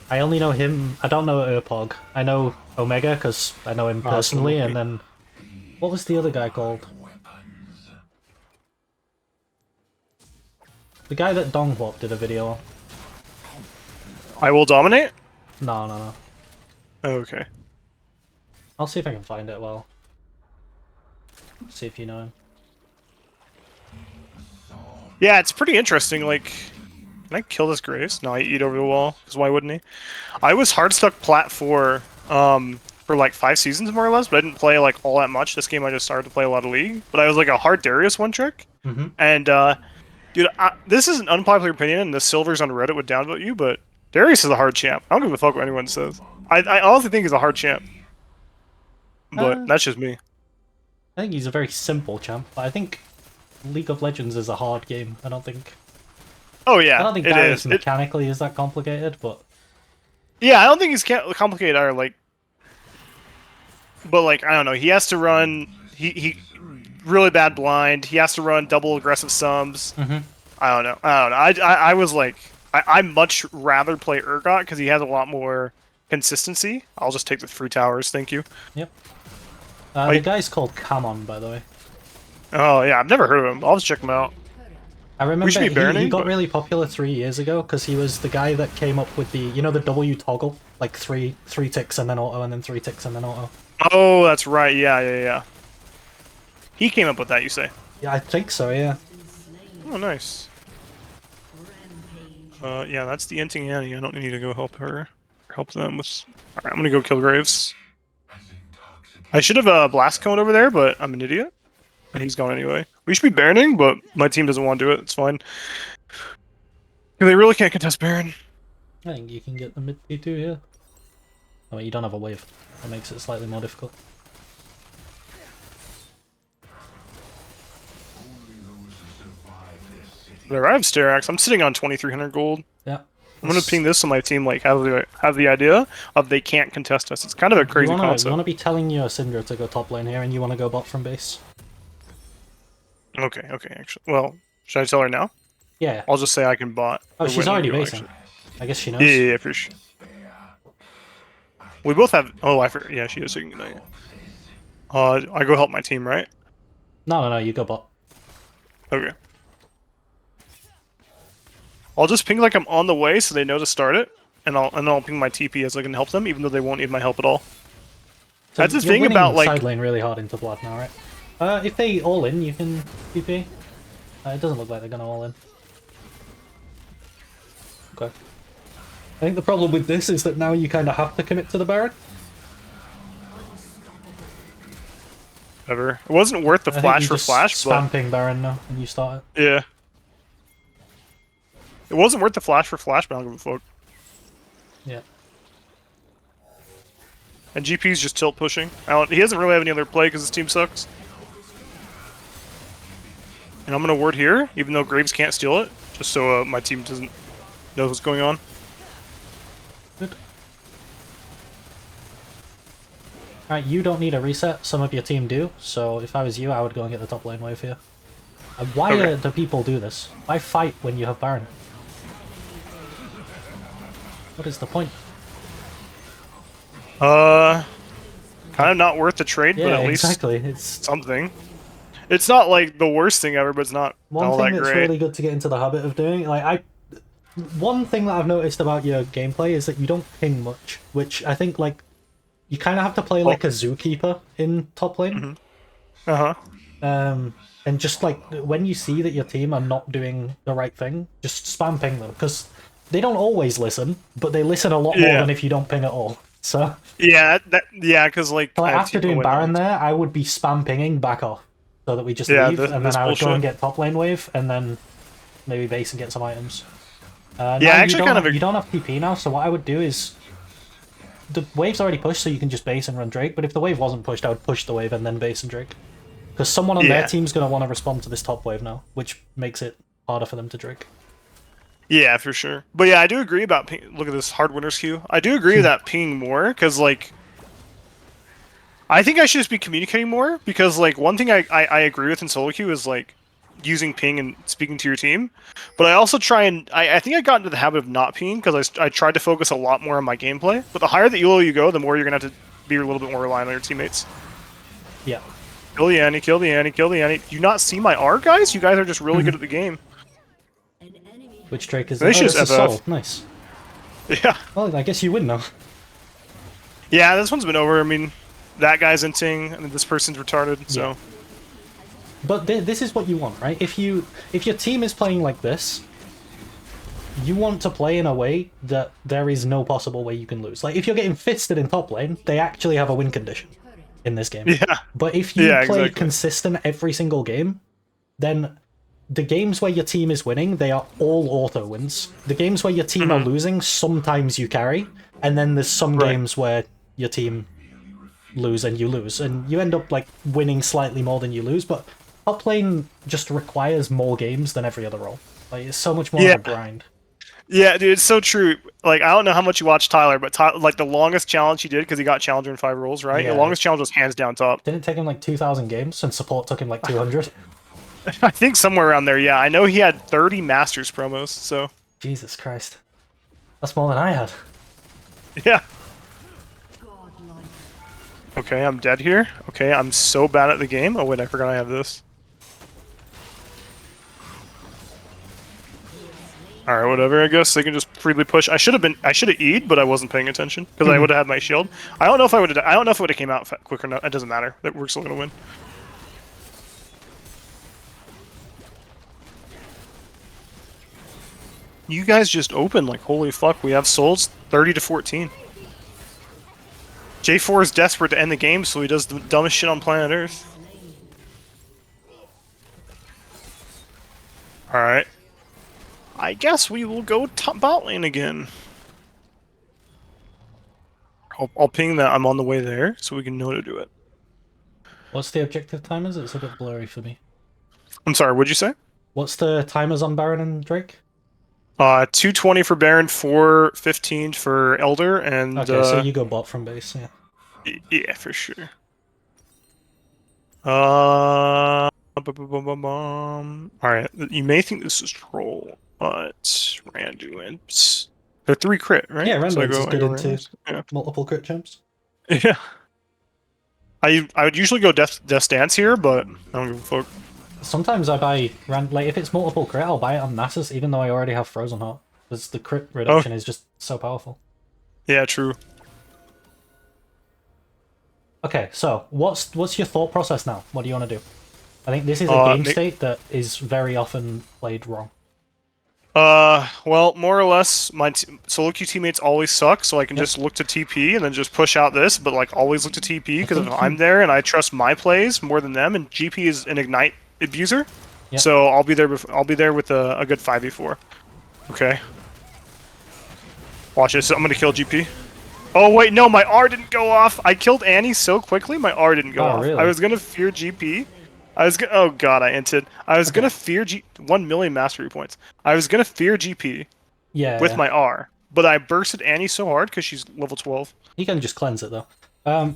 I only know him. I don't know Urpog. I know Omega because I know him personally, and then what was the other guy called? The guy that Donghwop did a video on. I will dominate. No. Oh, okay. I'll see if I can find it. Well, see if you know him. Yeah, it's pretty interesting. Like, can I kill this Grace? No, I eat over the wall. Because why wouldn't he? I was hard stuck plat 4 for like 5 seasons more or less, but I didn't play like all that much. This game I just started to play a lot of League, but I was like a hard Darius one trick. And dude, this is an unpopular opinion, and the silvers on Reddit would downvote you, but Darius is a hard champ. I don't give a fuck what anyone says. I honestly think he's a hard champ, but that's just me. I think he's a very simple champ, but I think League of Legends is a hard game. I don't think. Oh yeah, I don't think it Darius is. mechanically is that complicated, but Yeah, I don't think he's complicated either. Like, but like I don't know. He has to run. He really bad blind. He has to run double aggressive sums. I don't know. I was like, I much rather play Urgot because he has a lot more consistency. I'll just take the 3 towers, thank you. Yep. The guy's called Camon, by the way. Oh yeah, I've never heard of him. I'll just check him out. I remember should be he Baroning, got but- really popular 3 years ago because he was the guy that came up with the, you know, the W toggle, like three ticks and then auto, and then 3 ticks and then auto. Oh, that's right. Yeah. He came up with that, you say? Yeah, I think so. Yeah. Oh, nice. Yeah, that's the Inting Annie. I don't need to go help her. Help them with... Alright, I'm gonna go kill Graves. I should have a Blast Cone over there, but I'm an idiot. And he's gone anyway. We should be Baroning, but my team doesn't want to do it. It's fine. They really can't contest Baron. I think you can get the mid P2 here. Oh, wait, you don't have a wave. That makes it slightly more difficult. There, I have Sterax. I'm sitting on 2,300 gold. Yeah. I'm gonna ping this so my team like have the idea of they can't contest us. It's kind of a crazy You concept. want to be telling your Syndra to go top lane here, and you want to go bot from base. Okay, actually. Well, should I tell her now? Yeah. I'll just say I can bot. Oh, or she's when already you go, basing. actually. I guess she knows. Yeah, for sure. We both have... Oh, I forgot. Yeah, she is taking Ignite. I go help my team, right? No, you go bot. Okay. I'll just ping like I'm on the way so they know to start it. And I'll ping my TP as I can help them, even though they won't need my help at all. So That's the you're thing winning about, like... side lane really hard into Blood now, right? If they all in, you can TP. It doesn't look like they're gonna all in. Okay. I think the problem with this is that now you kind of have to commit to the Baron. Whatever. It wasn't worth the I think flash you for just flash, but... spam ping Baron now when you start it. Yeah. It wasn't worth the flash for flash, but I don't give a fuck. Yeah. And GP's just tilt pushing. He doesn't really have any other play because his team sucks. And I'm gonna ward here, even though Graves can't steal it, just so my team doesn't know what's going on. Good. Alright, you don't need a reset, some of your team do, so if I was you, I would go and get the top lane wave here. Why do people do this? Why fight when you have Baron? What is the point? Kind of not worth the trade, Yeah, but at least exactly. It's something. It's not like the worst thing ever, but it's not one all thing that that's great. really good to get into the habit of doing. One thing that I've noticed about your gameplay is that you don't ping much, which I think like you kind of have to play like a zookeeper in top lane. And just like when you see that your team are not doing the right thing, just spam ping them because they don't always listen, but they listen a lot more than if you don't ping at all. So Yeah, because like so I have after team doing win Baron now. there, I would be spam pinging back off so that we just Yeah, leave, and then that's I would go bullshit. and get top lane wave, and then maybe base and get some items. Yeah, now actually you kind of you don't have TP now, so what I would do is the wave's already pushed, so you can just base and run Drake. But if the wave wasn't pushed, I would push the wave and then base and Drake, because someone on their team's gonna want to respond to this top wave now, which makes it harder for them to Drake. Yeah, for sure. But yeah, I do agree about look at this hard winners queue. I do agree with that ping more because like I think I should just be communicating more because like one thing I agree with in SoloQ is like using ping and speaking to your team, but I also try and I think I got into the habit of not pinging because I tried to focus a lot more on my gameplay. But the higher the elo you go, the more you're gonna have to be a little bit more reliant on your teammates. Yeah. Kill the Annie, kill the Annie, kill the Annie. Do you not see my R, guys? You guys are just really good at the game. Which Drake is? They should this is FF. Sol. Nice. Yeah. Well, I guess you win now. Yeah, this one's been over. I mean, that guy's inting, and this person's retarded, so... Yeah. But this is what you want, right? If your team is playing like this, you want to play in a way that there is no possible way you can lose. Like, if you're getting fisted in top lane, they actually have a win condition in this game. Yeah. But if you play exactly. consistent every single game, then the games where your team is winning, they are all auto wins. The games where your team are losing, sometimes you carry, and then there's some games where your team lose and you lose, and you end up like winning slightly more than you lose, but top lane just requires more games than every other role. Like, it's so much more of a grind. Yeah, dude, it's so true. Like, I don't know how much you watch Tyler, but like the longest challenge he did, because he got Challenger in 5 roles, right? Yeah. The longest challenge was hands down top. Didn't it take him like 2,000 games, and support took him like 200? I think somewhere around there, yeah. I know he had 30 Masters promos, so... If Jesus Christ. That's more than I had. Yeah. Godlike. Okay, I'm dead here. Okay, I'm so bad at the game. Oh wait, I forgot I have this. All right, whatever. I guess they can just freely push. I should have E'd, but I wasn't paying attention because I would have had my shield. I don't know if I would have. I don't know if it would have came out quicker. It doesn't matter. We're still gonna win. You guys just opened like holy fuck. We have souls 30-14. J4 is desperate to end the game, so he does the dumbest shit on planet Earth. All right. I guess we will go top bot lane again. I'll ping that I'm on the way there so we can know to do it. What's the objective timers? It's a bit blurry for me. I'm sorry, what'd you say? What's the timers on Baron and Drake? 220 for Baron, 415 for Elder, and Okay, so you go bot from base, yeah. yeah, for sure. All right, you may think this is troll, but Randu imps. They're 3 crit, right? Yeah, So Randu is good into yeah. multiple crit champs. Yeah. I would usually go Death Dance here, but I don't give a fuck. Sometimes I buy like if it's multiple crit, I'll buy it on Nasus, even though I already have Frozen Heart, because the crit reduction is just so powerful. Yeah, true. Okay, so what's your thought process now? What do you want to do? I think this is a game state that is very often played wrong. Well, more or less, my SoloQ teammates always suck, so I can just look to TP and then just push out this, but like always look to TP because if I'm there and I trust my plays more than them, and GP is an Ignite abuser, so I'll be there. I'll be there with a good 5v4. Okay. Watch this. I'm gonna kill GP. Oh wait, no, my R didn't go off. I killed Annie so quickly, my R didn't go off. Really? I was gonna fear GP. Oh god, I inted. I was gonna fear 1 million mastery points. I was gonna fear GP with my R, but I bursted Annie so hard because she's level 12. You can just cleanse it though.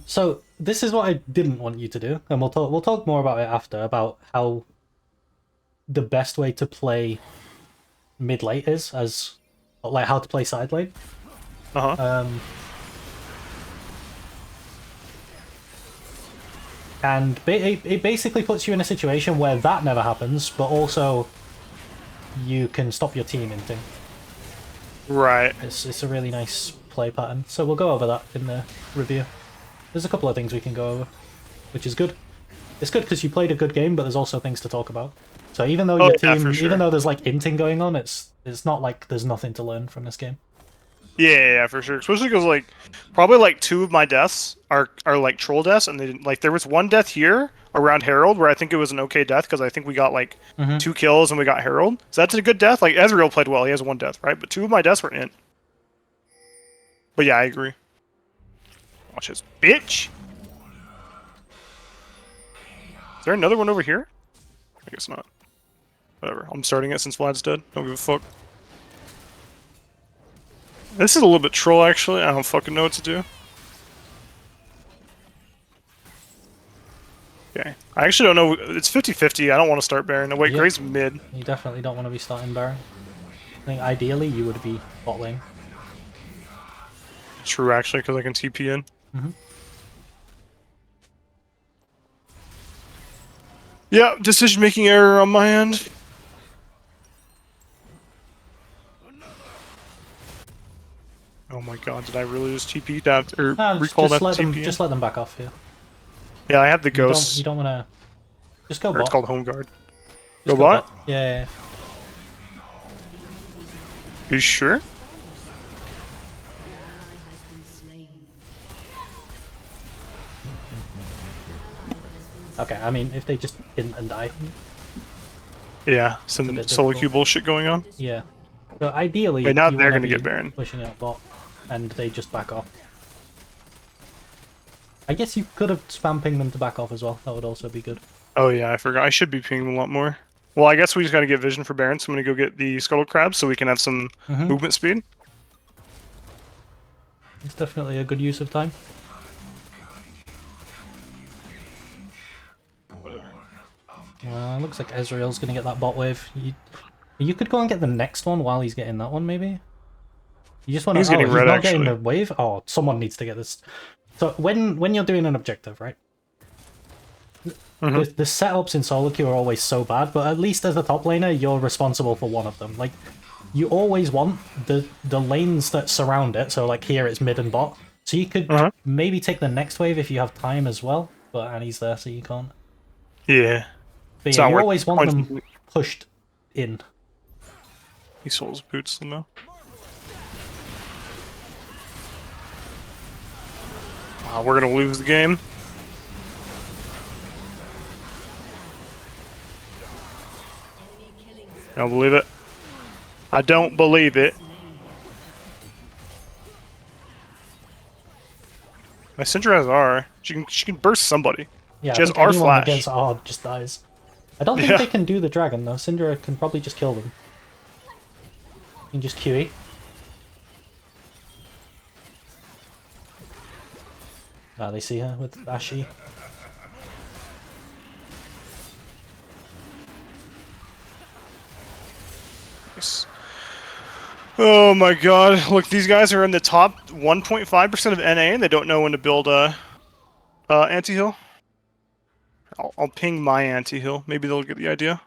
So this is what I didn't want you to do, and we'll talk more about it after, about how the best way to play mid late is, as like how to play side lane. And it basically puts you in a situation where that never happens, but also you can stop your team inting. Right. It's a really nice play pattern. So we'll go over that in the review. There's a couple of things we can go over, which is good. It's good because you played a good game, but there's also things to talk about. So even though your team, even though there's like inting going on, it's not like there's nothing to learn from this game. Yeah, for sure. Especially because like probably like 2 of my deaths are like troll deaths, and they didn't like there was 1 death here around Herald where I think it was an okay death because I think we got like 2 kills and we got Herald. So that's a good death. Like Ezreal played well; he has 1 death, right? But 2 of my deaths were in. But yeah, I agree. Watch this, bitch. Is there another one over here? I guess not. Whatever. I'm starting it since Vlad's dead. Don't give a fuck. This is a little bit troll, actually. I don't fucking know what to do. Okay. I actually don't know. It's 50-50. I don't want to start Baron. No, wait, Gray's mid. You definitely don't want to be starting Baron. I think ideally you would be bot lane. True, actually, because I can TP in. Yeah, decision-making error on my end. Oh my god, did I really just TP that, or recall that TP? Just let them back off here. Yeah, I have the ghosts. You don't want to... Just go or bot. It's called Home Guard. Just go bot? Yeah. You sure? Okay, I mean, if they just didn't and die. Yeah, some SoloQ bullshit going on. Yeah. So ideally, wait, now they're going to get Baron. Pushing out bot, and they just back off. I guess you could have spam pinged them to back off as well. That would also be good. Oh yeah, I forgot. I should be pinging them a lot more. Well, I guess we just got to get vision for Baron, so I'm going to go get the Scuttle Crab so we can have some movement speed. It's definitely a good use of time. Looks like Ezreal's going to get that bot wave. You could go and get the next one while he's getting that one, maybe? You just want to... He's getting he's red, not getting actually. the wave? Oh, someone needs to get this. So when you're doing an objective, right? The setups in SoloQ are always so bad, but at least as a top laner, you're responsible for one of them. Like, you always want the lanes that surround it, so like here it's mid and bot. So you could maybe take the next wave if you have time as well, but Annie's there, so you can't. Yeah. But It's yeah, not you worth always want them punching. pushed in. He sold his boots somehow. Wow, we're gonna lose the game. I don't believe it. I don't believe it. My Syndra has R. She can burst somebody. Yeah, She I has think R anyone flash. that gets R just dies. I don't think Yeah. they can do the dragon though. Syndra can probably just kill them. You can just QE. Ah, they see her with Ashy. Nice. Oh my god. Look, these guys are in the top 1.5% of NA and they don't know when to build a anti-heal. I'll ping my anti-heal. Maybe they'll get the idea.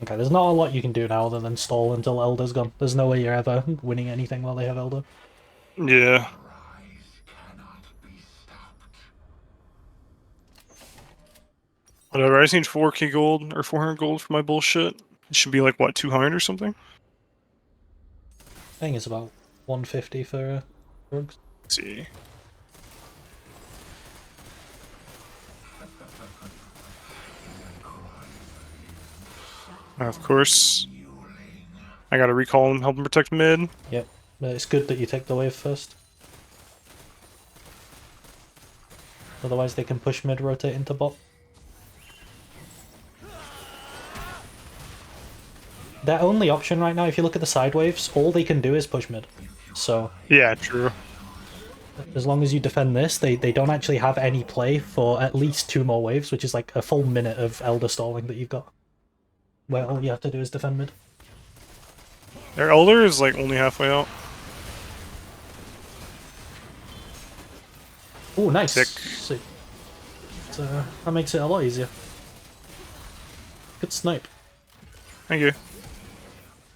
Okay, there's not a lot you can do now other than stall until Elder's gone. There's no way you're ever winning anything while they have Elder. Yeah. Whatever, I just need 4k gold or 400 gold for my bullshit. It should be like, what, 200 or something? I think it's about 150 for drugs. Let's see. Of course. I gotta recall him, help him protect mid. Yep, but it's good that you take the wave first. Otherwise they can push mid, rotate into bot. Their only option right now, if you look at the side waves, all they can do is push mid. So, Yeah, true. as long as you defend this, they don't actually have any play for at least 2 more waves, which is like a full minute of Elder stalling that you've got. Where all you have to do is defend mid. Their Elder is like only halfway out. Oh, nice! Sick. Sick. So, that makes it a lot easier. Good snipe. Thank you.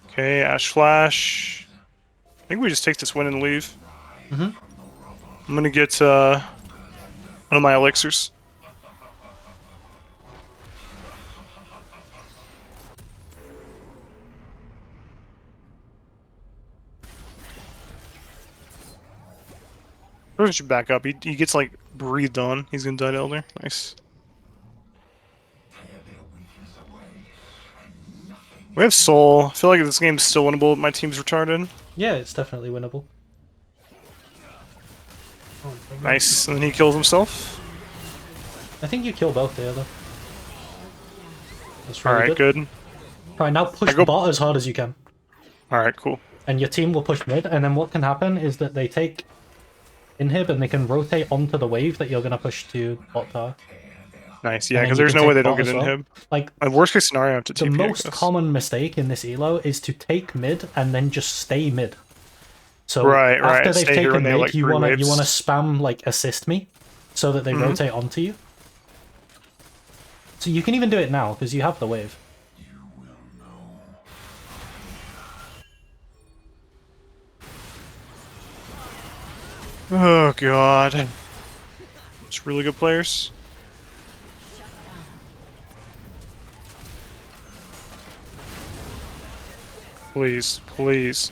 Okay, Ash Flash. I think we just take this win and leave. I'm gonna get one of my elixirs. Where should back up? He gets like breathed on. He's gonna die to Elder. Nice. We have Soul. I feel like this game's still winnable. My team's retarded. Yeah, it's definitely winnable. Nice. And then he kills himself. I think you kill both there, though. That's really Alright, good. good. Alright, now push go- bot as hard as you can. Alright, cool. And your team will push mid, and then what can happen is that they take inhib and they can rotate onto the wave that you're going to push to bot tower. Nice, yeah, And then because you there's can no way take they don't bot get as well. inhib. Like, Worst case scenario, I have to the TP, I most guess. common mistake in this elo is to take mid and then just stay mid. So Right, after they've stay here taken when they, mid, like, you three wanna waves. spam like assist me, so that they rotate onto you. So you can even do it now because you have the wave. Oh god. It's really good players. Please, please.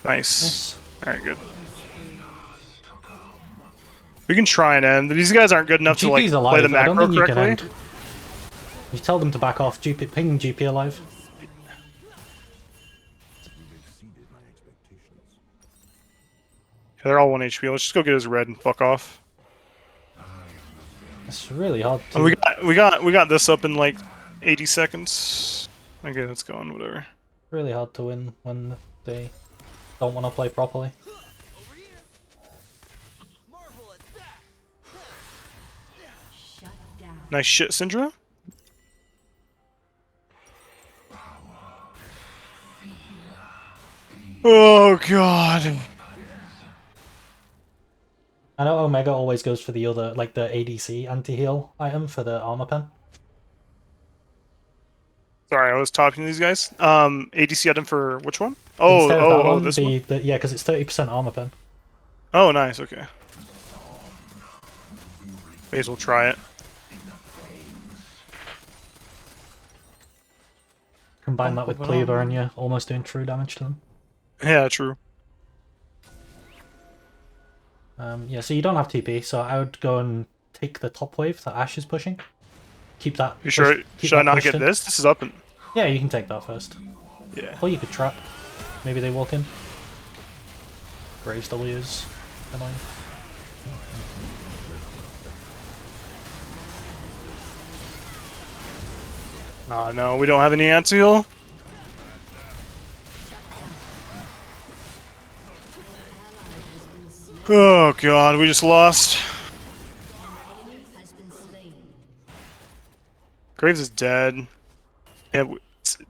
Nice. Alright, good. We can try and end. These guys aren't good enough to like GP's play alive. the I don't macro think you can correctly. end. You tell them to back off. GP, ping GP alive. They're all 1 HP. Let's just go get his red and fuck off. It's really hard to... And we got this up in like 80 seconds. Okay, that's going, whatever. really hard to win when they don't want to play properly. Nice shit, Syndra. Oh god. I know Omega always goes for the other, like the ADC anti-heal item for the armor pen. Sorry, I was talking to these guys. ADC item for which one? Instead of that Oh, one, this one? yeah, because it's 30% armor pen. Oh, nice, okay. May as well try it. Combine that with Cleaver and you're almost doing true damage to them. Yeah, true. Yeah, so you don't have TP, so I would go and take the top wave that Ashe is pushing. Keep that. You sure? Keep Should I that not pushed get in. this? This is up and... Yeah, you can take that first. Yeah. Or you could trap. Maybe they walk in. Graves W's. Annoying. Oh, no, we don't have any anti-heal. Oh god, we just lost. Graves is dead. Yeah,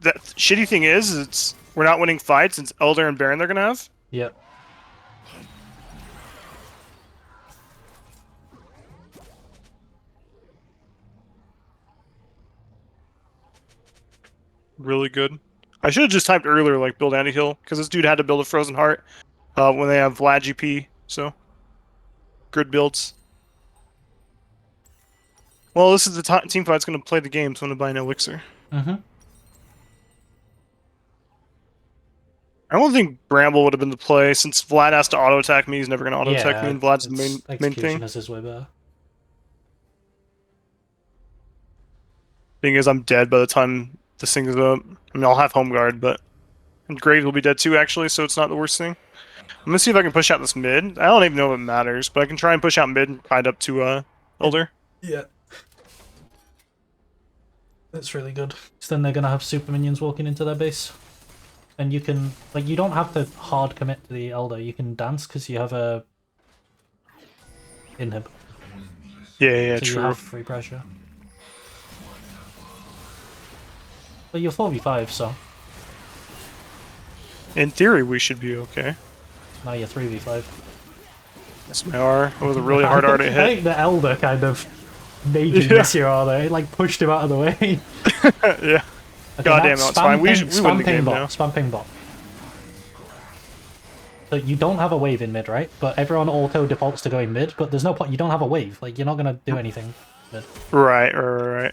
that shitty thing is we're not winning fights. It's Elder and Baron they're gonna have. Yep. Really good. I should have just typed earlier, like build anti-heal, because this dude had to build a Frozen Heart when they have Vlad GP. So good builds. Well, this is the team fight's gonna play the game, so I'm gonna buy an elixir. Mm-hmm. I don't think Bramble would have been the play since Vlad has to auto attack me. He's never gonna auto attack me, Yeah, and Vlad's the it's main thing. Executioners is way better. Thing is, I'm dead by the time this thing is up. I mean, I'll have home guard, but and Graves will be dead too, actually. So it's not the worst thing. I'm gonna see if I can push out this mid. I don't even know if it matters, but I can try and push out mid and hide up to Elder. Yeah. That's really good. So then they're gonna have super minions walking into their base. And you can, like, you don't have to hard commit to the Elder. You can dance because you have a inhib. Yeah, So true. you have free pressure. But you're 4v5, so In theory, we should be okay. now you're 3v5. That's my R. It was a really hard R to I hit. think the Elder kind of made you miss your R there. It like pushed him out of the way. Yeah. Okay, God damn, no, it's fine. We win the game now. Spam ping bot. So you don't have a wave in mid, right? But everyone auto defaults to going mid, but there's no point. You don't have a wave. Like, you're not gonna do anything mid. Right.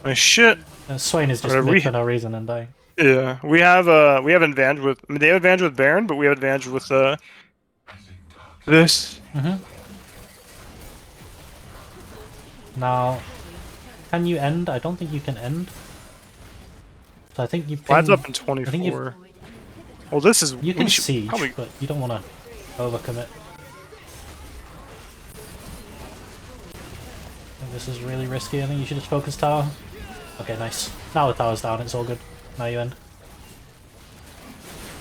My shit. Swain is just Whatever, mid for no reason and dying. Yeah, we have advantage with. I mean, they have advantage with Baron, but we have advantage with this. Now, can you end? I don't think you can end. So I think you. Vlad's up in I think 24. Well, this is. you can siege, probably... but you don't want to overcommit. I think this is really risky. I think you should just focus tower. Okay, nice. Now the tower's down. It's all good. Now you end.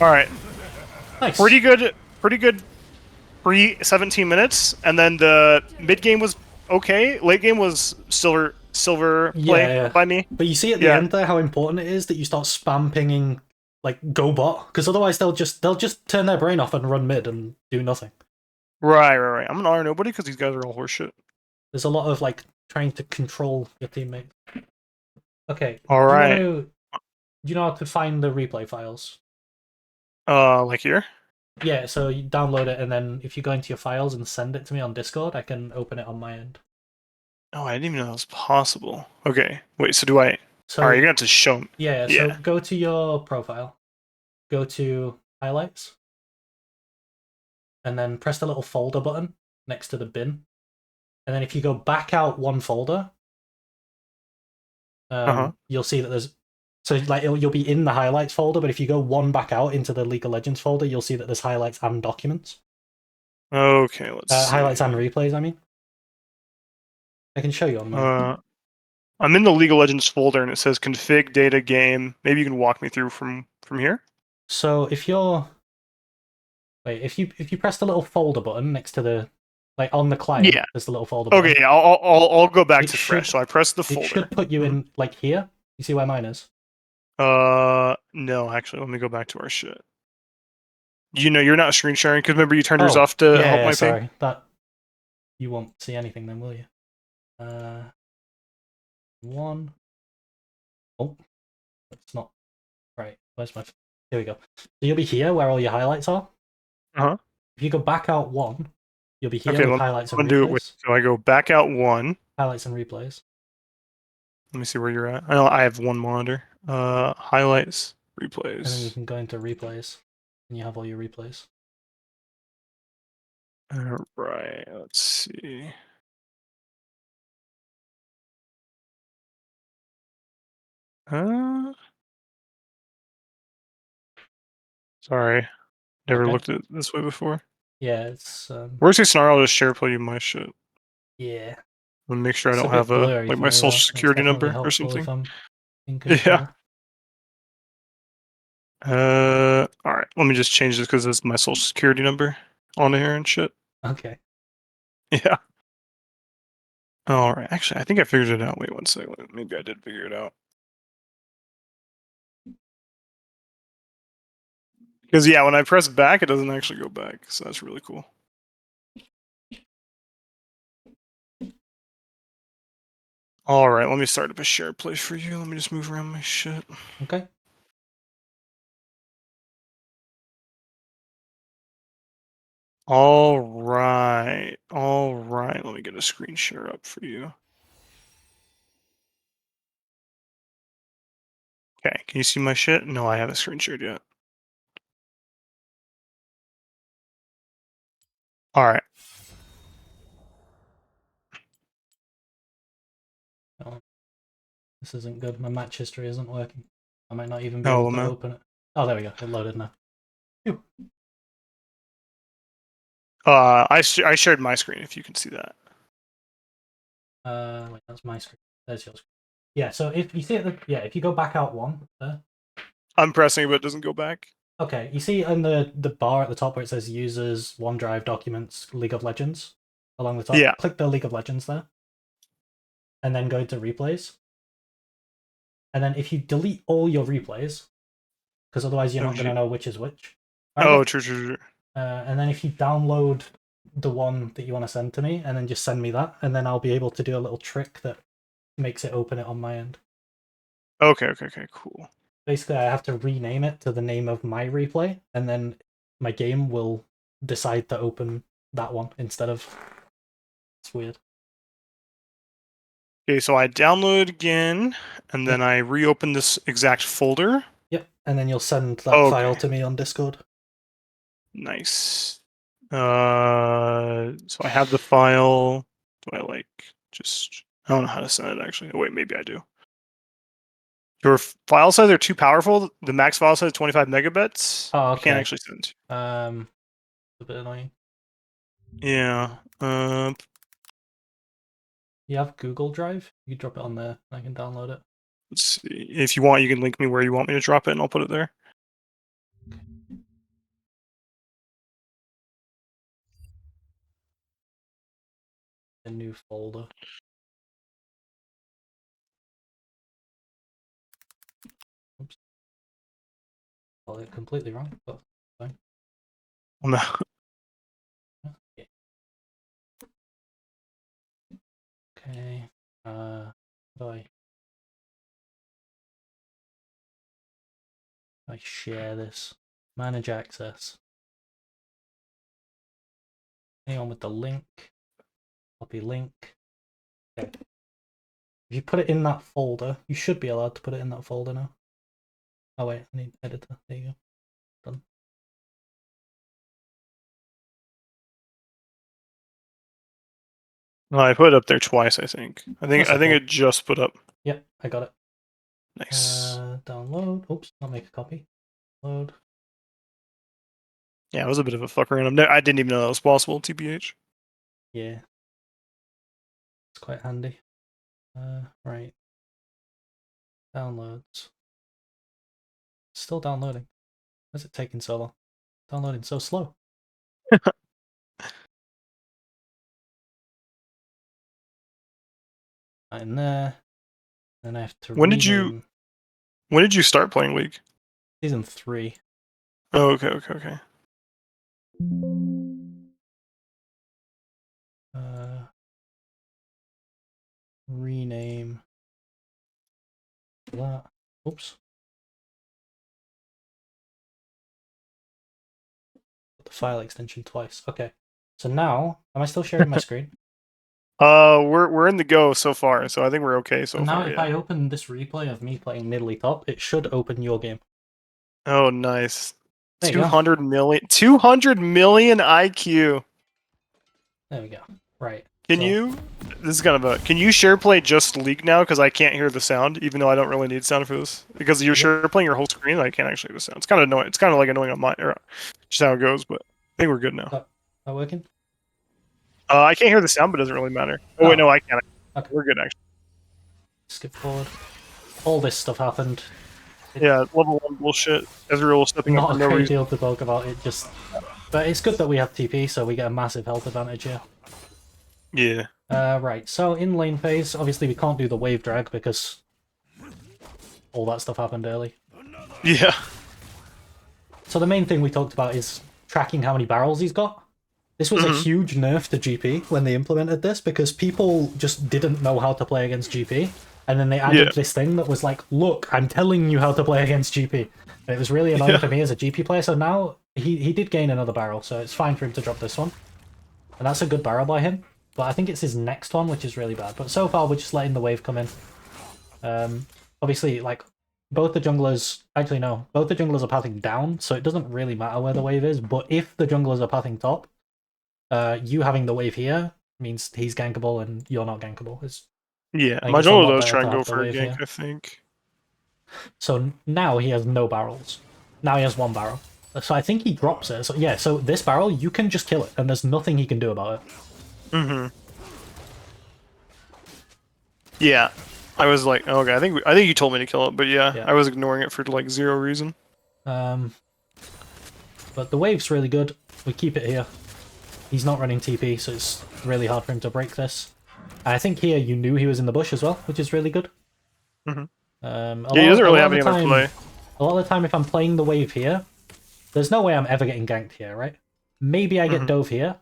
All right. Nice. Pretty good. Pre 17 minutes, and then the mid game was okay. Late game was silver play by me. But you see at the end there how important it is that you start spam pinging like go bot, because otherwise they'll just turn their brain off and run mid and do nothing. Right. I'm gonna R nobody because these guys are all horseshit. There's a lot of like trying to control your teammate. Okay. All right. Do you know how to find the replay files? Like here. Yeah, so you download it, and then if you go into your files and send it to me on Discord, I can open it on my end. Oh, I didn't even know that was possible. Okay, wait, so do I... So, Alright, you're gonna have to show me. Yeah, so go to your profile, go to highlights, and then press the little folder button next to the bin. And then if you go back out one folder, you'll see that there's... So like you'll be in the highlights folder, but if you go one back out into the League of Legends folder, you'll see that there's highlights and documents. Okay, let's see. Highlights and replays, I mean. I can show you on there. I'm in the League of Legends folder, and it says config data game. Maybe you can walk me through from here? So if you're... Wait, if you press the little folder button next to the Like on the client, Yeah. there's the little folder button. Okay, I'll go back It to fresh. should- So I press the It folder. should put you in like here. You see where mine is? No, actually, let me go back to our shit. You know, you're not screen sharing because remember you turned yours Oh, off to yeah, help my ping. sorry. That you won't see anything then, will you? One. Oh, it's not right. Where's my? Here we go. So you'll be here where all your highlights are. Uh-huh. If you go back out one, you'll be here Okay, with let highlights me and do it with. replays. So I go back out one. Highlights and replays. Let me see where you're at. I know I have one monitor. Highlights, replays. And then you can go into replays, and you have all your replays. All right, let's see. Sorry, never Okay. looked at it this way before. Yeah, it's Worst case scenario, I'll just share play you my shit. yeah. And make sure I It's don't a bit have blurry like for my me, social though. It's security definitely number or helpful something. if I'm in control. Yeah. All right. Let me just change this because it's my social security number on here and shit. Okay. Yeah. All right. Actually, I think I figured it out. Wait one second. Maybe I did figure it out. Because yeah, when I press back, it doesn't actually go back. So that's really cool. All right. Let me start up a share place for you. Let me just move around my shit. Okay. All right. All right. Let me get a screen share up for you. Okay. Can you see my shit? No, I haven't screen shared yet. All right. Oh, this isn't good. My match history isn't working. I might not even be Oh, able to man. open it. Oh, there we go. It loaded now. Phew. I shared my screen if you can see that. Wait, that's my screen. There's your screen. Yeah, so if you see it, if you go back out one there. I'm pressing it, but it doesn't go back. Okay, you see in the bar at the top where it says users, OneDrive, documents, League of Legends along the top? Yeah. Click the League of Legends there. And then go into replays. And then if you delete all your replays, because otherwise you're not going to know which is which. Oh, true. And then if you download the one that you want to send to me, and then just send me that, and then I'll be able to do a little trick that makes it open it on my end. Okay, cool. Basically, I have to rename it to the name of my replay, and then my game will decide to open that one instead of. It's weird. Okay, so I download again, and then I reopen this exact folder. Yep, and then you'll send that file to me on Discord. Nice. So I have the file. Do I just? I don't know how to send it actually. Oh, wait, maybe I do. Your file size are too powerful. The max file size is 25 megabits. Oh, I can't okay. actually send. A bit annoying. Yeah. You have Google Drive? You can drop it on there. I can download it. Let's see. If you want, you can link me where you want me to drop it, and I'll put it there. A new folder. Oops. Well, it's completely wrong, but fine. Oh, no. Okay. How do I share this? Manage access. Anyone with the link? Copy link. Okay. If you put it in that folder, you should be allowed to put it in that folder now. Oh wait, I need editor. There you go. Done. No, I put it up there twice. I think. I think okay. it just put up. Yep, I got it. Nice. Download. Oops, not make a copy. Load. Yeah, it was a bit of a fuck around. I didn't even know that was possible. TBH. Yeah. It's quite handy. Right. Downloads. Still downloading. Why is it taking so long? Downloading so slow. That in there. Then I have to When did rename you start playing League? Season 3. Oh, okay. Rename that. Oops. The file extension twice. Okay. So now, am I still sharing my screen? We're in the go so far, so I think we're okay so So now far. if Yeah. I open this replay of me playing Middly Top, it should open your game. Oh, nice. There you go. 200 million IQ. There we go. Right. Can so, you? This is kind of a. Can you share play just League now? Because I can't hear the sound, even though I don't really need sound for this. Because you're Yep. share playing your whole screen, I can't actually hear the sound. It's kind of annoying. It's kind of like annoying on my, or just how it goes. But I think we're good now. That working? I can't hear the sound, but it doesn't really matter. Oh wait, Oh. no, I can't. Okay. We're good actually. Skip forward. All this stuff happened. Yeah, level 1 bullshit. Ezreal stepping up Not for a no great reason. deal to talk about. It just, but it's good that we have TP, so we get a massive health advantage here. Yeah. Right. So in lane phase, obviously we can't do the wave drag because all that stuff happened early. Yeah. So the main thing we talked about is tracking how many barrels he's got. This was a huge nerf to GP when they implemented this because people just didn't know how to play against GP. And then they added this thing that was like, look, I'm telling you how to play against GP. And it was really annoying for me as a GP player. So now he did gain another barrel, so it's fine for him to drop this one. And that's a good barrel by him. But I think it's his next one, which is really bad. But so far, we're just letting the wave come in. Obviously, like, both the junglers... Actually, no. Both the junglers are pathing down, so it doesn't really matter where the wave is. But if the junglers are pathing top, you having the wave here means he's gankable and you're not gankable. Yeah, Like, my it's a jungler lot does better try to and go have the for a wave gank, here. I think. So now he has no barrels. Now he has one barrel. So I think he drops it. So yeah, so this barrel, you can just kill it, and there's nothing he can do about it. Yeah. I was like, okay, I think you told me to kill it, but yeah, I was ignoring it for like zero reason. But the wave's really good. We keep it here. He's not running TP, so it's really hard for him to break this. I think here you knew he was in the bush as well, which is really good. Yeah, he doesn't really have any other play. A lot of the time, if I'm playing the wave here, there's no way I'm ever getting ganked here, right? Maybe I get dove here,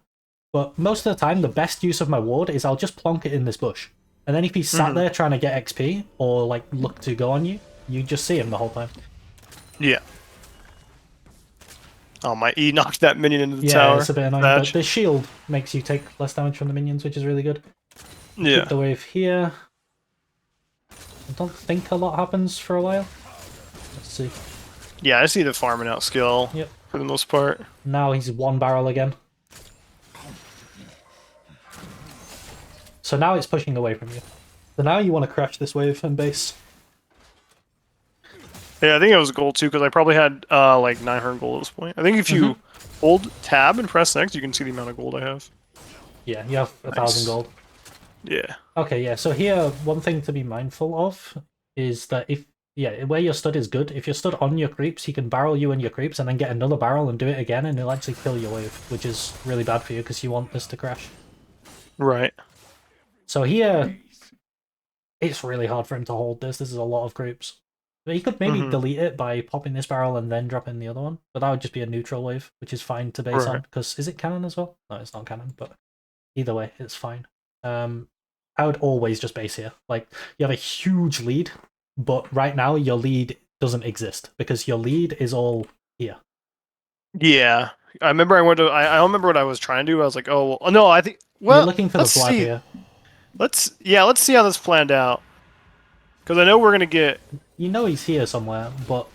but most of the time, the best use of my ward is I'll just plonk it in this bush. And then if he's sat there trying to get XP, or like look to go on you, you just see him the whole time. Yeah. Oh, my E knocked that minion into the yeah, tower. it's a bit annoying, but the shield makes you take less damage from the minions, which is really good. Yeah. Keep the wave here. I don't think a lot happens for a while. Let's see. Yeah, I see the farming out skill for the most part. Now he's one barrel again. So now it's pushing away from you. So now you want to crash this wave and base. Yeah, I think it was gold too, because I probably had like 900 gold at this point. I think if you hold tab and press next, you can see the amount of gold I have. Yeah, you have 1,000 gold. Yeah. Okay, yeah, so here, one thing to be mindful of is that where your stud is good, if you're stood on your creeps, he can barrel you and your creeps and then get another barrel and do it again, and he'll actually kill your wave, which is really bad for you because you want this to crash. Right. So here, it's really hard for him to hold this. This is a lot of creeps. But he could maybe delete it by popping this barrel and then dropping the other one, but that would just be a neutral wave, which is fine to base on, because is it cannon as well? No, it's not cannon, but either way, it's fine. I would always just base here. Like, you have a huge lead, but right now your lead doesn't exist because your lead is all here. Yeah, I remember I went to. I don't remember what I was trying to do. I was like, oh well, no, I think. Well, you're looking for the Vlad here. Let's see how this planned out. Because I know we're gonna get. You know he's here somewhere, but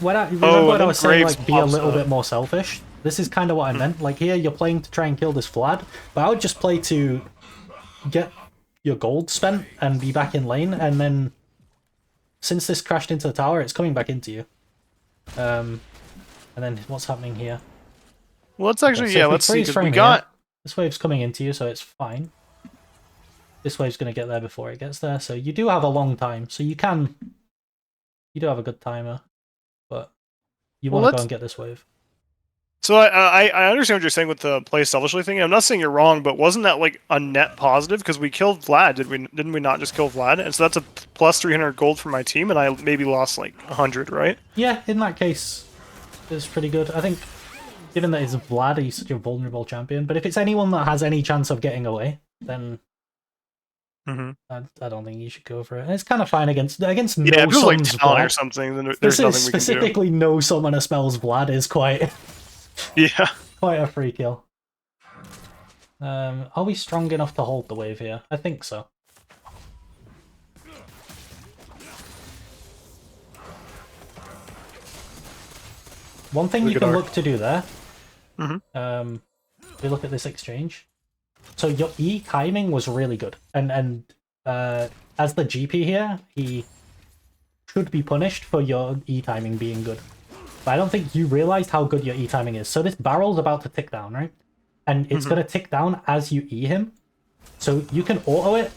when I remember when I was saying like be a little bit more selfish. This is kind of what I meant. Like here, you're playing to try and kill this Vlad, but I would just play to get your gold spent and be back in lane, and then since this crashed into the tower, it's coming back into you. And then what's happening here? Well, let's actually, okay, so let's see. Because we got this wave's coming into you, so it's fine. This wave's going to get there before it gets there, so you do have a long time. So you do have a good timer, but you want to go and get this wave. So So I understand what you're saying with the play selfishly thing. I'm not saying you're wrong, but wasn't that like a net positive because we killed Vlad? Didn't we not just kill Vlad? And so that's a plus 300 gold for my team, and I maybe lost like 100, right? Yeah, in that case, it's pretty good. I think, given that it's Vlad, he's such a vulnerable champion. But if it's anyone that has any chance of getting away, then I don't think you should go for it. And it's kind of fine against Yeah, no if it was like summons talent or Vlad. something, then This there's is nothing we can do. specifically no summoner spells Vlad is quite Yeah. quite a free kill. Are we strong enough to hold the wave here? I think so. One thing you can look to do there. We look at this exchange. So your E timing was really good, and as the GP here, he should be punished for your E timing being good. But I don't think you realized how good your E timing is. So this barrel's about to tick down, right? And it's gonna tick down as you E him. So you can auto it.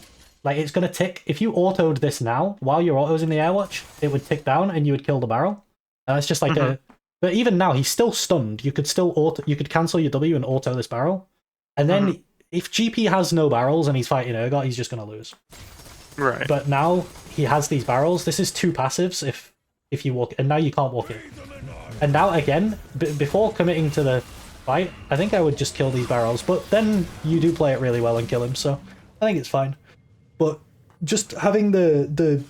Like, it's gonna tick. If you autoed this now, while your auto's in the air watch, it would tick down and you would kill the barrel. It's just like a... But even now, he's still stunned. You could still auto... You could cancel your W and auto this barrel. And then if GP has no barrels and he's fighting Urgot, he's just gonna lose. Right. But now he has these barrels. This is 2 passives if you walk... And now you can't walk in. And now, again, before committing to the fight, I think I would just kill these barrels. But then you do play it really well and kill him, so I think it's fine. But just having the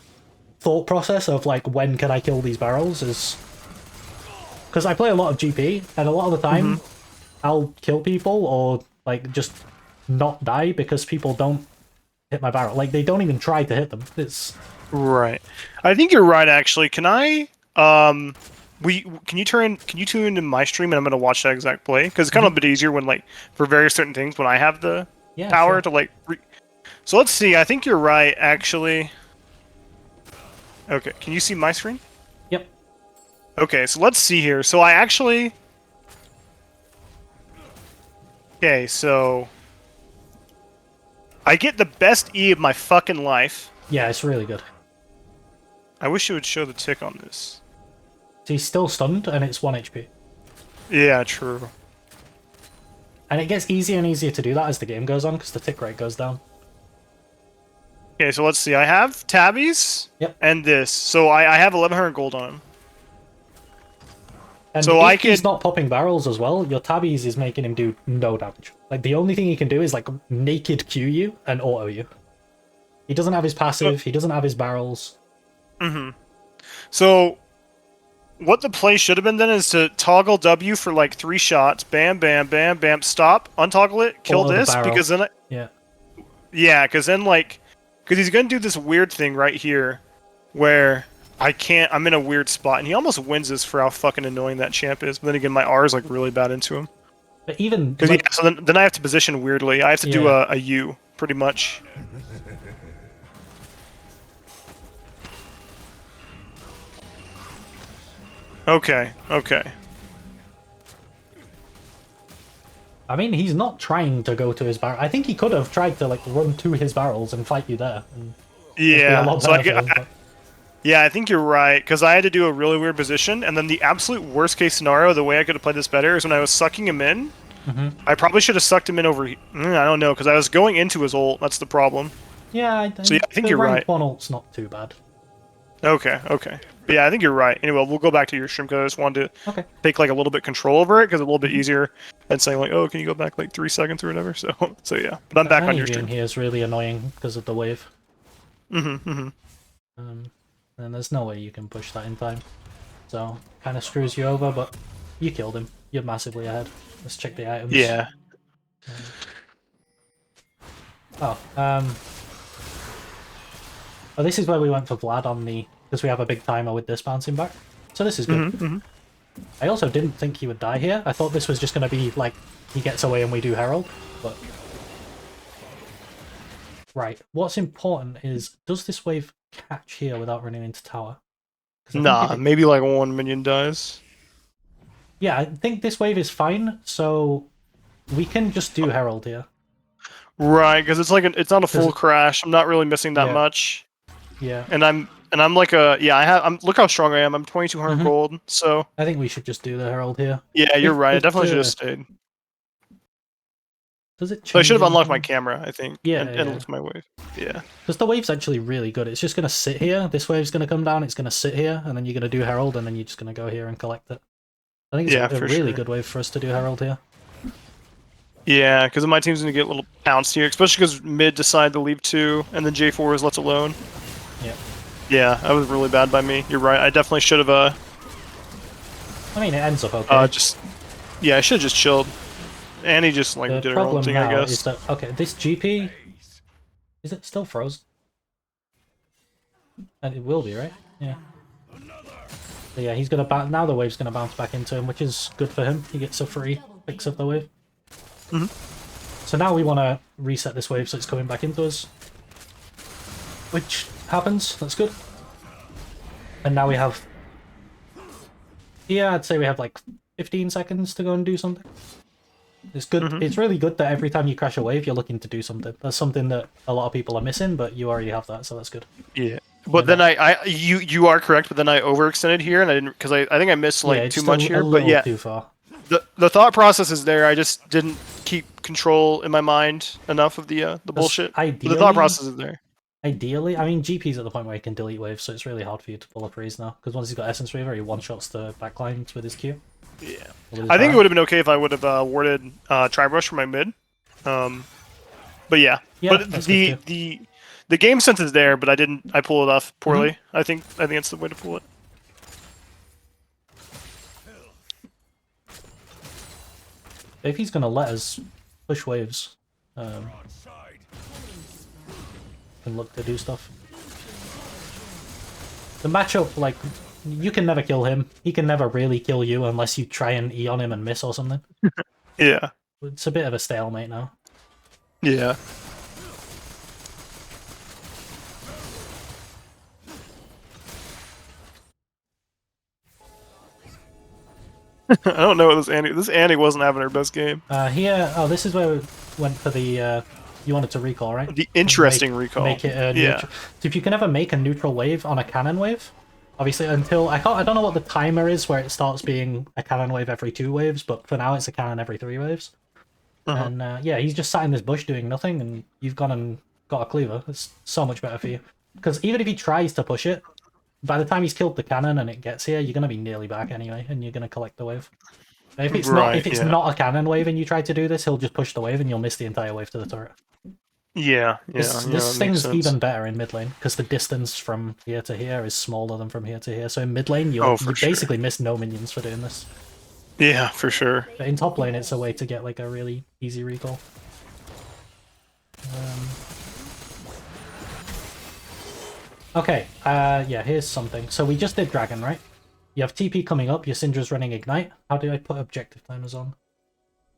thought process of, like, when can I kill these barrels is... Because I play a lot of GP, and a lot of the time, I'll kill people or, like, just not die because people don't hit my barrel. Like, they don't even try to hit them. It's... Right. I think you're right, actually. Can I... Can you tune into my stream and I'm gonna watch that exact play? Because it's kind of a bit easier when, like, for various certain things, when I have the power to, like... So let's see, I think you're right, actually. Okay, can you see my screen? Yep. Okay, so let's see here. So I actually... Okay, so... I get the best E of my fucking life. Yeah, it's really good. I wish it would show the tick on this. So he's still stunned, and it's 1 HP. Yeah, true. And it gets easier and easier to do that as the game goes on, because the tick rate goes down. Okay, so let's see. I have tabbies and this. So I have 1100 gold on him. And so if he's not popping barrels as well, your tabbies is making him do no damage. Like, the only thing he can do is, like, naked Q you and auto you. He doesn't have his passive, he doesn't have his barrels. So, what the play should have been then is to toggle W for, like, 3 shots. Bam, bam, bam, bam. Stop. Untoggle it. Kill this. Because then... Yeah, because then, like... Because he's going to do this weird thing right here, where I can't... I'm in a weird spot, and he almost wins this for how fucking annoying that champ is. But then again, my R is, like, really bad into him. But even... Like, so then I have to position weirdly. I have to do a U, pretty much. Okay, okay. I mean, he's not trying to go to his barrel. I think he could have tried to, like, run to his barrels and fight you there. And yeah, so I think you're right, because I had to do a really weird position, and then the absolute worst case scenario, the way I could have played this better, is when I was sucking him in. I probably should have sucked him in over... I don't know, because I was going into his ult. That's the problem. Yeah, I think you're right. 1 ult's not too bad. Okay, okay. But yeah, I think you're right. Anyway, we'll go back to your stream, because I just wanted to take, like, a little bit control over it, because it's a little bit easier than saying, like, oh, can you go back, like, 3 seconds or whatever? So yeah. But I'm back on your stream. Here is really annoying because of the wave. And there's no way you can push that in time. So, kind of screws you over, but you killed him. You're massively ahead. Let's check the items. Yeah. Oh, this is where we went for Vlad on the... Because we have a big timer with this bouncing back. So this is good. I also didn't think he would die here. I thought this was just going to be, like, he gets away and we do Herald, but... Right, what's important is, does this wave catch here without running into tower? Nah, maybe, like, 1 minion dies. Yeah, I think this wave is fine, so we can just do Herald here. Right, because it's like it's not a full crash. I'm not really missing that much. Yeah. And And I'm like look how strong I am. I'm 2200 Mhm. gold. So I think we should just do the Herald here. yeah, you're right. I If definitely should have the- stayed. Does it change? So I should have unlocked my anything? camera, I think, Yeah, and yeah. looked my wave. Yeah. Because the wave's actually really good. It's just going to sit here. This wave's going to come down. It's going to sit here, and then you're going to do Herald, and then you're just going to go here and collect it. I think it's Yeah, a for really sure. good wave for us to do Herald here. Yeah, because my team's gonna get a little pounced here, especially because mid decided to leave 2, and then J4 was left alone. Yeah. Yeah, that was really bad by me. You're right. I definitely should have I mean, it ends up okay. I should have just chilled. And he just like The did her own problem thing, I now guess. is that okay, this GP is it still frozen? And it will be, right? Yeah. So yeah, he's gonna now the wave's gonna bounce back into him, which is good for him. He gets a free fix of the wave. So now we want to reset this wave so it's coming back into us, which happens. That's good. And now we have, yeah, I'd say we have like 15 seconds to go and do something. It's good. It's really good that every time you crash a wave, you're looking to do something. That's something that a lot of people are missing, but you already have that, so that's good. Yeah. But then you are correct, but then I overextended here, and I didn't, because I think I missed like Yeah, too just much a here. But little yeah, too far. the thought process is there. I just didn't keep control in my mind enough of the bullshit. But the thought process is there. Ideally, I mean, GP's at the point where he can delete waves, so it's really hard for you to pull a freeze now. Because once he's got Essence Weaver, he one-shots the backlines with his Q. Yeah. With his I think it Baron. would have been okay if I would have warded Tri-Brush for my mid. But yeah. Yeah, But that's good the game sense is there, but I pull it off poorly. I think it's the way to pull it. If he's gonna let us push waves, can look to do stuff. The matchup, like, you can never kill him. He can never really kill you unless you try and E on him and miss or something. Yeah. It's a bit of a stalemate now. Yeah. I don't know what this Annie. This Annie wasn't having her best game. Here, oh, this is where we went for the, you wanted to recall, right? The interesting recall. Make it a neutral. So if you can ever make a neutral wave on a cannon wave, obviously until, I don't know what the timer is where it starts being a cannon wave every 2 waves, but for now it's a cannon every 3 waves. And yeah, he's just sat in this bush doing nothing, and you've gone and got a cleaver. It's so much better for you. Because even if he tries to push it, by the time he's killed the cannon and it gets here, you're going to be nearly back anyway, and you're going to collect the wave. If it's not not a cannon wave and you try to do this, he'll just push the wave and you'll miss the entire wave to the turret. Yeah, This thing's even better in mid lane, because the distance from here to here is smaller than from here to here. So in mid lane, you basically miss no minions for doing this. Yeah, for sure. But in top lane, it's a way to get like a really easy recall. Okay, yeah, here's something. So we just did Dragon, right? You have TP coming up, your Syndra's running Ignite. How do I put objective timers on?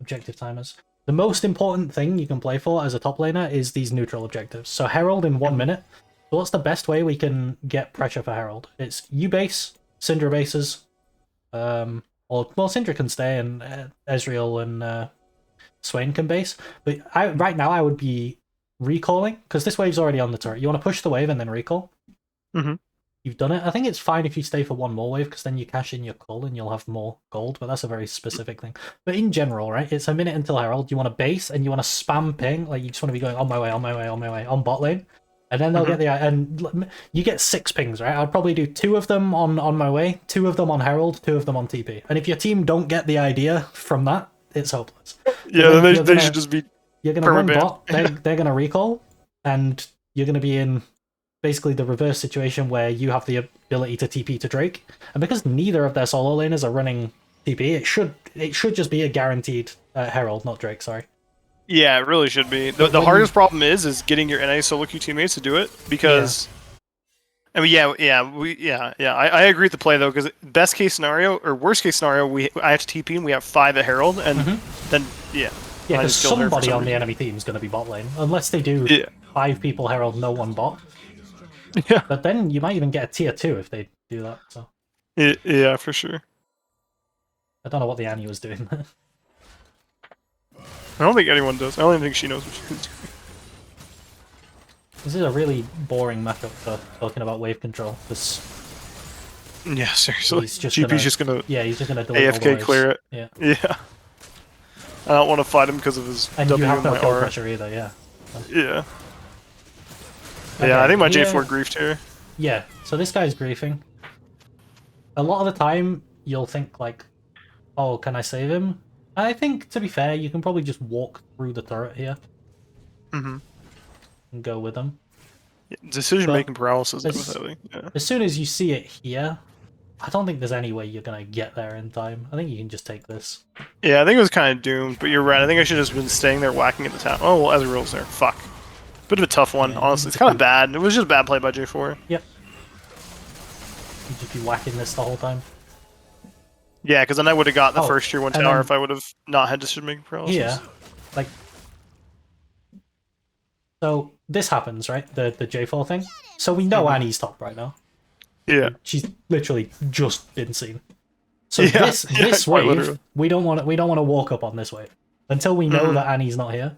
Objective timers. The most important thing you can play for as a top laner is these neutral objectives. So Herald in 1 minute. So what's the best way we can get pressure for Herald? It's you base, Syndra bases, or, well, Syndra can stay, and Ezreal and Swain can base. But right now I would be recalling, because this wave's already on the turret. You want to push the wave and then recall. You've done it. I think it's fine if you stay for 1 more wave, because then you cash in your cull and you'll have more gold, but that's a very specific thing. But in general, right, it's a minute until Herald. You want to base and you want to spam ping, like you just want to be going on my way, on my way, on my way, on bot lane. And then they'll get the... And you get 6 pings, right? I'd probably do 2 of them on my way, 2 of them on Herald, 2 of them on TP. And if your team don't get the idea from that, it's hopeless. Yeah, then they should just be... You're going to run bot, they're going to recall, and you're going to be in basically the reverse situation where you have the ability to TP to Drake. And because neither of their solo laners are running TP, it should just be a guaranteed Herald, not Drake, sorry. Yeah, it really should be. The hardest problem is getting your NA SoloQ teammates to do it, because... I mean, I agree with the play, though, because best case scenario, or worst case scenario, I have to TP and we have 5 at Herald, and then, Yeah, because somebody on the enemy team is going to be bot lane. Unless they do 5 people Herald, no 1 bot. Yeah. But then you might even get a tier 2 if they do that, so... Yeah, for sure. I don't know what the Annie was doing there. I don't think anyone does. I don't even think she knows what she's doing. This is a really boring method for talking about wave control. Because Yeah, seriously. he's just GP's gonna, just gonna yeah, he's just gonna delete all the AFK waves. clear it. Yeah, Yeah. I don't want to fight him because of his and W you have and no my kill R. pressure either. Yeah. Yeah. Okay, Yeah, I think my here- J4 griefed here. Yeah, so this guy's griefing. A lot of the time, you'll think like, oh, can I save him? I think, to be fair, you can probably just walk through the turret here Mm-hmm. and go with him. Decision-making paralysis, I as- think. Yeah. As soon as you see it here, I don't think there's any way you're gonna get there in time. I think you can just take this. Yeah, I think it was kind of doomed, but you're right. I think I should have just been staying there whacking at the town. Oh, well, Ezreal's there. Fuck. Bit of a tough one, Yeah, honestly. It's kind of bad. It was just bad play by J4. Yep. You just be whacking this the whole time. Yeah, because then I would have got the Oh, first tier 1 and tower then- if I would have not had decision-making paralysis. Here, like, so this happens, right? The J4 thing. So we know Annie's top right now. Yeah. She's literally just been seen. So Yeah, this yeah, this quite wave, literally. we don't want to walk up on this wave until we know that Annie's not here.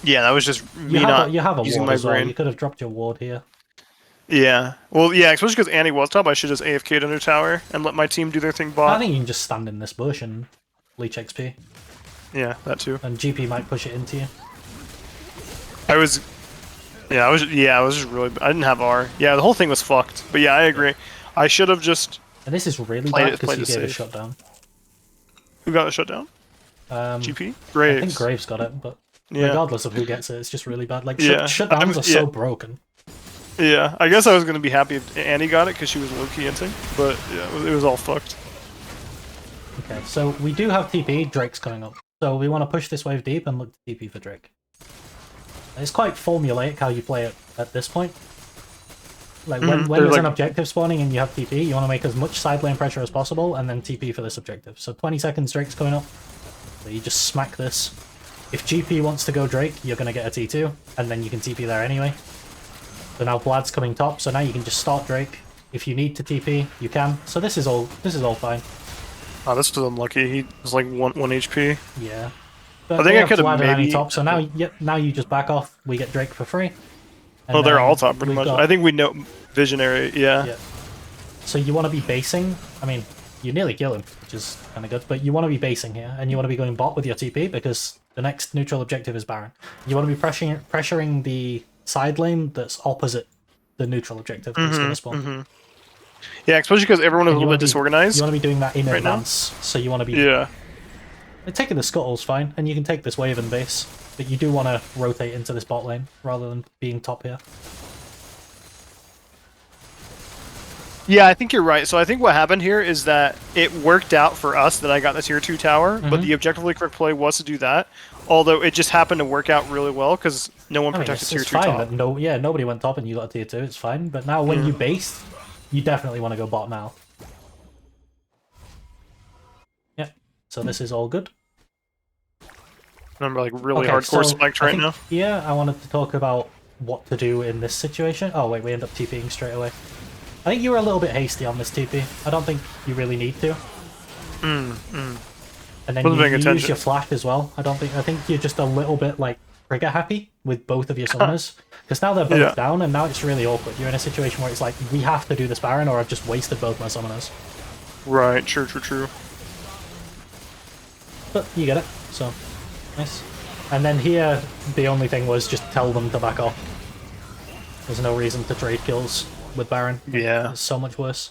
Yeah, that was just me You have a using ward my as well. brain. You could have dropped your ward here. Yeah. Well, yeah, especially because Annie was top, I should just AFK'd under tower and let my team do their thing I bot. think you can just stand in this bush and leech XP, Yeah, that too. and GP might push it into you. I was just really... I didn't have R. Yeah, the whole thing was fucked. But yeah, I agree. I should have just... And this is really Played bad it- because played you it gave a safe. shutdown. Who got the shutdown? GP? I Graves. think Graves got it, but Yeah. regardless of who gets it, it's just really bad. Like Yeah. shutdowns are so yeah. broken. Yeah, I guess I was going to be happy if Annie got it because she was low-key inting. But yeah, it was all fucked. Okay, so we do have TP. Drake's coming up, so we want to push this wave deep and look to TP for Drake. It's quite formulaic how you play it at this point. Like when there's an objective spawning and you have TP, you want to make as much side lane pressure as possible and then TP for this objective. So 20 seconds, Drake's coming up. So you just smack this. If GP wants to go Drake, you're going to get a T2, and then you can TP there anyway. So now Vlad's coming top, so now you can just start Drake. If you need to TP, you can. So this is all fine. Oh, this was unlucky. He was like 1 HP. Yeah. But I think they I have could've Vlad and Annie maybe- top, so now you just back off. We get Drake for free. And Oh, they're then all top pretty we've much. got- I think we know Visionary, yeah. Yeah. So you want to be basing. I mean, you nearly kill him, which is kind of good. But you want to be basing here, and you want to be going bot with your TP because the next neutral objective is Baron. You want to be pressuring the side lane that's opposite the neutral objective that's going to spawn. Yeah, especially because everyone was a And little bit You disorganized. want to be doing that in right now? advance, so you want to be Yeah. taking the scuttle's fine, and you can take this wave and base, but you do want to rotate into this bot lane rather than being top here. Yeah, I think you're right. So I think what happened here is that it worked out for us that I got the tier 2 tower, but the objectively correct play was to do that. Although it just happened to work out really well because no one I mean, protected it's tier 2 fine top. that nobody went top and you got a tier 2, it's fine. But now when you based, you definitely want to go bot now. Yeah, so this is all good. Remember, like really Okay, hardcore so spiked I right think now. here I wanted to talk about what to do in this situation. Oh wait, we end up TPing straight away. I think you were a little bit hasty on this TP. I don't think you really need to. And then Wasn't you paying use attention. your flash as well. I think you're just a little bit like trigger happy with both of your summoners. Because now they're both Yeah. down and now it's really awkward. You're in a situation where it's like, we have to do this Baron or I've just wasted both my summoners. Right, true. But you get it, so nice. And then here, the only thing was just tell them to back off. There's no reason to trade kills with Baron. Yeah. It's so much worse.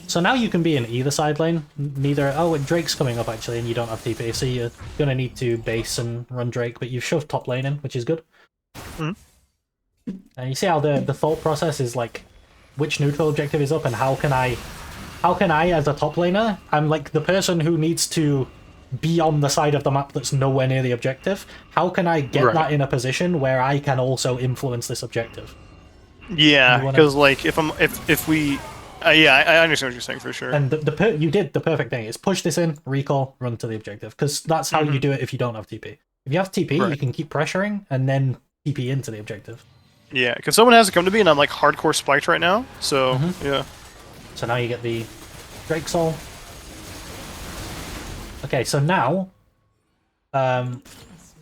So now you can be in either side lane. Neither. Oh, Drake's coming up actually, and you don't have TP, so you're gonna need to base and run Drake. But you've shoved top lane in, which is good. And you see how the thought process is like, which neutral objective is up, and how can I as a top laner? I'm like the person who needs to be on the side of the map that's nowhere near the objective. How can I get Right. that in a position where I can also influence this objective? Yeah, You wanna- because like if we, yeah, I understand what you're saying for sure. And you did the perfect thing. Is push this in, recall, run to the objective, because that's how you do it if you don't have TP. If you have TP, you Right. can keep pressuring and then TP into the objective. Yeah, because someone has to come to me, and I'm like hardcore spiked right now. So yeah, So now you get the Drake Soul. Okay, so now, Slain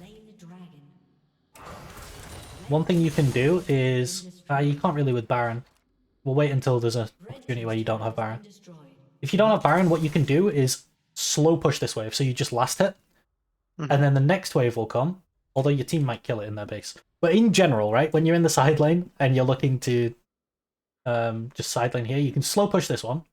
the dragon. one thing you can do is you can't really with Baron. We'll wait until there's a opportunity where you don't have Baron. Destroyed. If you don't have Baron, what you can do is slow push this wave, so you just last hit, Mhm. and then the next wave will come, although your team might kill it in their base. But in general, right, when you're in the side lane and you're looking to just side lane here, you can slow push this one,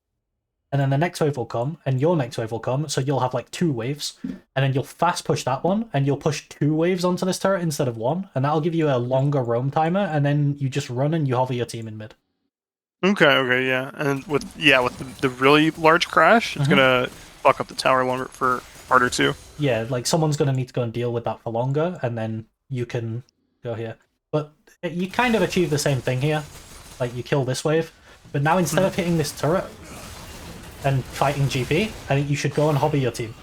and then the next wave will come, and your next wave will come, so you'll have like 2 waves, and then you'll fast push that one, and you'll push 2 waves onto this turret instead of 1, and that'll give you a longer roam timer, and then you just run and you hover your team in mid. Okay, yeah, and with the really large crash, it's gonna fuck up the tower longer for harder too. Yeah, like someone's going to need to go and deal with that for longer, and then you can go here. But you kind of achieve the same thing here. Like, you kill this wave, but now instead of hitting this turret and fighting GP, I think you should go and hobby your team.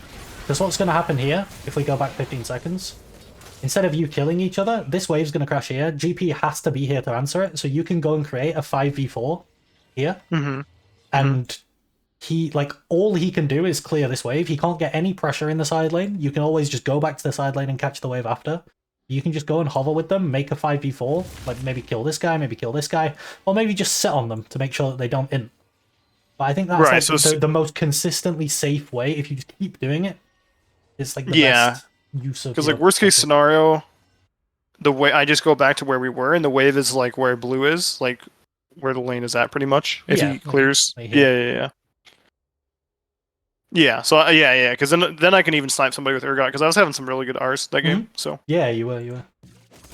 Because what's going to happen here, if we go back 15 seconds, instead of you killing each other, this wave's going to crash here. GP has to be here to answer it, so you can go and create a 5v4 here. And he, like, all he can do is clear this wave. He can't get any pressure in the side lane. You can always just go back to the side lane and catch the wave after. You can just go and hover with them, make a 5v4, like maybe kill this guy, maybe kill this guy, or maybe just sit on them to make sure that they don't int. But I think that's Right, like so the most consistently safe way if you just keep doing it. It's like the Yeah. best use of Because your like worst case focus. scenario, the way I just go back to where we were, and the wave is like where blue is, like where the lane is at, pretty much. If Yeah, he clears, like yeah, here. yeah. Yeah, so yeah, because then I can even snipe somebody with Urgot, because I was having some really good Rs that game. So Yeah, you were.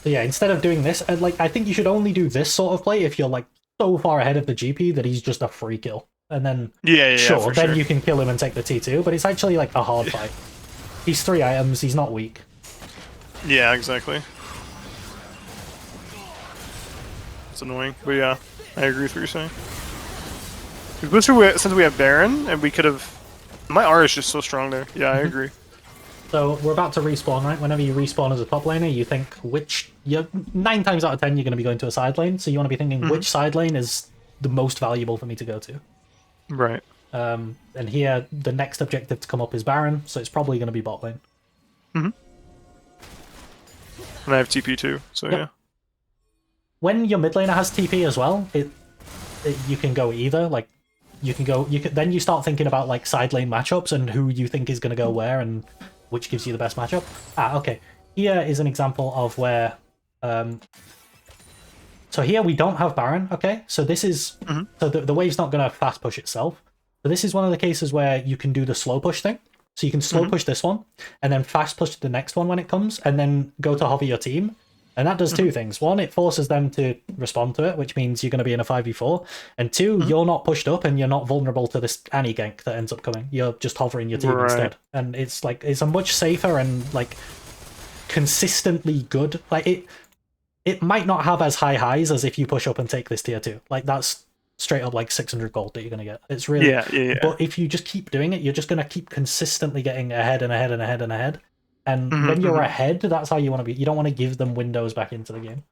So yeah, instead of doing this, like I think you should only do this sort of play if you're like so far ahead of the GP that he's just a free kill. And then yeah, sure, for then sure. you can kill him and take the T2, but it's actually like a hard fight. He's 3 items, he's not weak. Yeah, exactly. It's annoying, but yeah, I agree with what you're saying. Since we have Baron, and we could have, my R is just so strong there. Yeah, I agree. So we're about to respawn, right? Whenever you respawn as a top laner, you think you're 9 times out of 10 you're going to be going to a side lane, so you want to be thinking which side lane is the most valuable for me to go to. Right. And here, the next objective to come up is Baron, so it's probably going to be bot lane. And I have TP too, so Yep. yeah. When your mid laner has TP as well, you can go either. Like, then you start thinking about like side lane matchups and who you think is going to go where and which gives you the best matchup. Okay. Here is an example of where. So here we don't have Baron. Okay, so this is so the wave's not going to fast push itself. So this is one of the cases where you can do the slow push thing. So you can slow push this one, and then fast push the next one when it comes, and then go to hover your team. And that does 2 things. 1, it forces them to respond to it, which means you're going to be in a 5v4. And 2, you're not pushed up and you're not vulnerable to this Annie gank that ends up coming. You're just hovering your team Right. instead. And it's like, it's a much safer and like consistently good. Like it might not have as high highs as if you push up and take this tier 2. Like that's straight up like 600 gold that you're going to get. It's really... Yeah. But if you just keep doing it, you're just going to keep consistently getting ahead and ahead and ahead and ahead. And when you're ahead, that's how you want to be. You don't want to give them windows back into the game.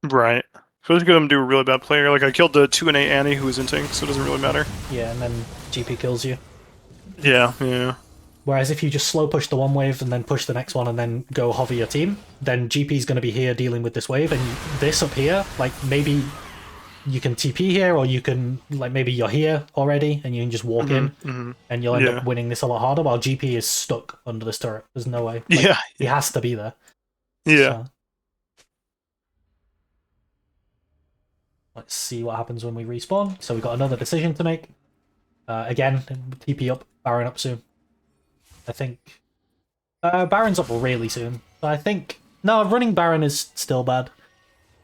Right. Especially because I'm do a really bad player. Like I killed the 2 and 8 Annie who was inting, so it doesn't really matter. Yeah, and then GP kills you. Yeah. Whereas if you just slow push the one wave and then push the next one and then go hover your team, then GP's going to be here dealing with this wave, and this up here, like maybe you can TP here, or you can, like maybe you're here already and you can just walk in and you'll end up winning this a lot harder, while GP is stuck under this turret. There's no way. Like, he has to be there. Yeah. So, let's see what happens when we respawn. So we've got another decision to make. Again, TP up, Baron up soon. I think Baron's up really soon. So I think no, running Baron is still bad.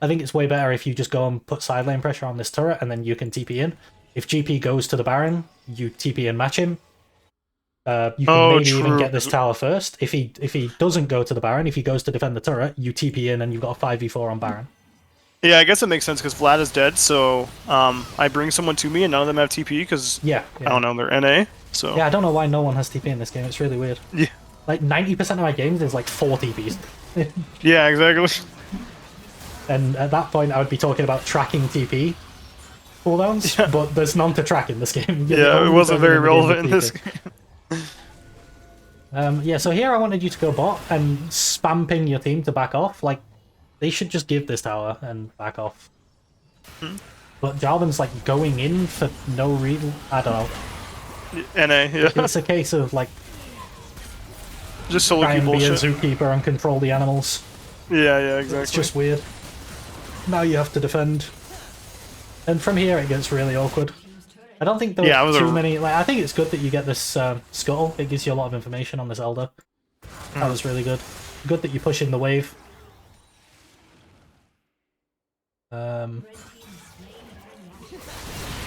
I think it's way better if you just go and put side lane pressure on this turret and then you can TP in. If GP goes to the Baron, you TP and match him. You can maybe even get this tower first. If he doesn't go to the Baron, if he goes to defend the turret, you TP in and you've got a 5v4 on Baron. Yeah, I guess it makes sense because Vlad is dead, so I bring someone to me and none of them have TP because yeah. I don't know, they're NA. So yeah, I don't know why no one has TP in this game. It's really weird. Yeah. Like 90% of my games there's like 4 TPs. Yeah, exactly. And at that point I would be talking about tracking TP cooldowns, but there's none to track in this game. Yeah, it wasn't very relevant in this game. Yeah, so here I wanted you to go bot and spam ping your team to back off. Like, they should just give this tower and back off. But Jarvan's like going in for no reason. I don't know. NA, yeah. It's a case of like Just try SoloQ and be a bullshit. zookeeper and control the animals. Yeah, exactly. It's just weird. Now you have to defend. And from here it gets really awkward. I don't think there was too many... Like, I think it's good that you get this scuttle. It gives you a lot of information on this Elder. That was really good. Good that you push in the wave. I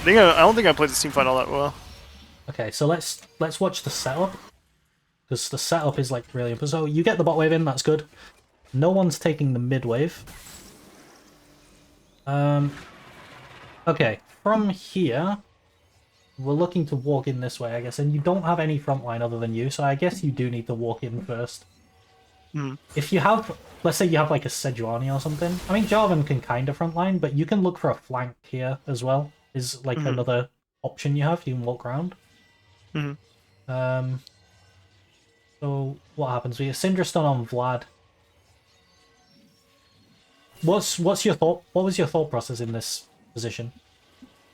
don't think I played this team fight all that well. Okay, so let's watch the setup. Because the setup is like really important. So you get the bot wave in, that's good. No one's taking the mid wave. Okay, from here, we're looking to walk in this way, I guess, and you don't have any front line other than you, so I guess you do need to walk in first. If you have, let's say you have like a Sejuani or something, I mean, Jarvan can kind of front line, but you can look for a flank here as well, is like another option you have, you can walk around. So, what happens? We have Syndra stun on Vlad. What's your thought? What was your thought process in this position?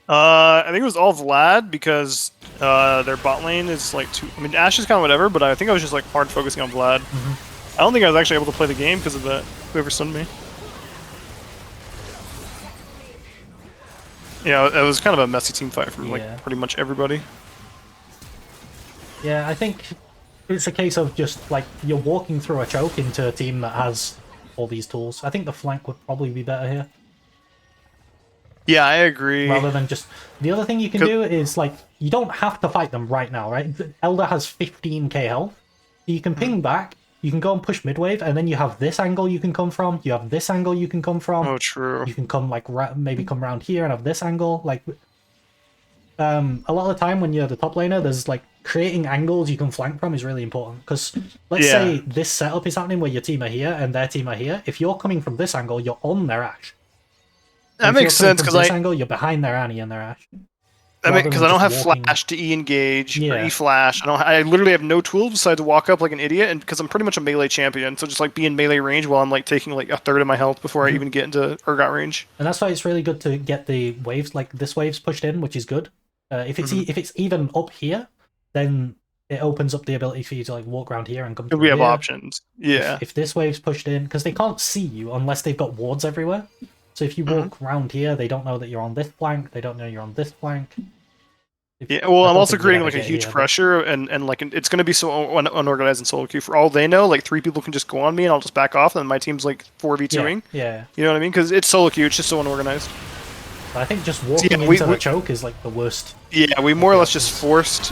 I think it was all Vlad because their bot lane is like too. I mean, Ashe is kind of whatever, but I think I was just like hard focusing on Vlad. I don't think I was actually able to play the game because of that. Whoever stunned me. Yeah, it was kind of a messy team fight from like pretty much everybody. Yeah, I think it's a case of just like you're walking through a choke into a team that has all these tools. I think the flank would probably be better here. Yeah, I agree. Rather than just... The other thing you can do is, like, you don't have to fight them right now, right? Elder has 15k health. You can ping back, you can go and push mid-wave, and then you have this angle you can come from, you have this angle you can come from. Oh, true. You can come, like, maybe come around here and have this angle. Like, a lot of the time when you're the top laner, there's, like, creating angles you can flank from is really important. Because, let's say this setup is happening where your team are here and their team are here. If you're coming from this angle, you're on their Ashe. That makes sense because angle, you're behind their Annie and their Ashe. Because I don't have flash to E-engage or E-flash. I literally have no tools besides walk up like an idiot, and because I'm pretty much a melee champion, so just like be in melee range while I'm like taking like a third of my health before I even get into Urgot range. And that's why it's really good to get the waves, like this wave's pushed in, which is good. If it's even up here, then it opens up the ability for you to like walk around here and come through. We have options. Yeah. If this wave's pushed in, because they can't see you unless they've got wards everywhere. So if you walk around here, they don't know that you're on this flank. They don't know you're on this flank. Yeah, well, I'm also creating like a huge pressure, and like it's going to be so unorganized in SoloQ. For all they know, like 3 people can just go on me, and I'll just back off, and my team's like 4v2ing. Yeah. You know what I mean? Because it's SoloQ, it's just so unorganized. But I think just walking into the choke is like the worst. Yeah, we more or less just forced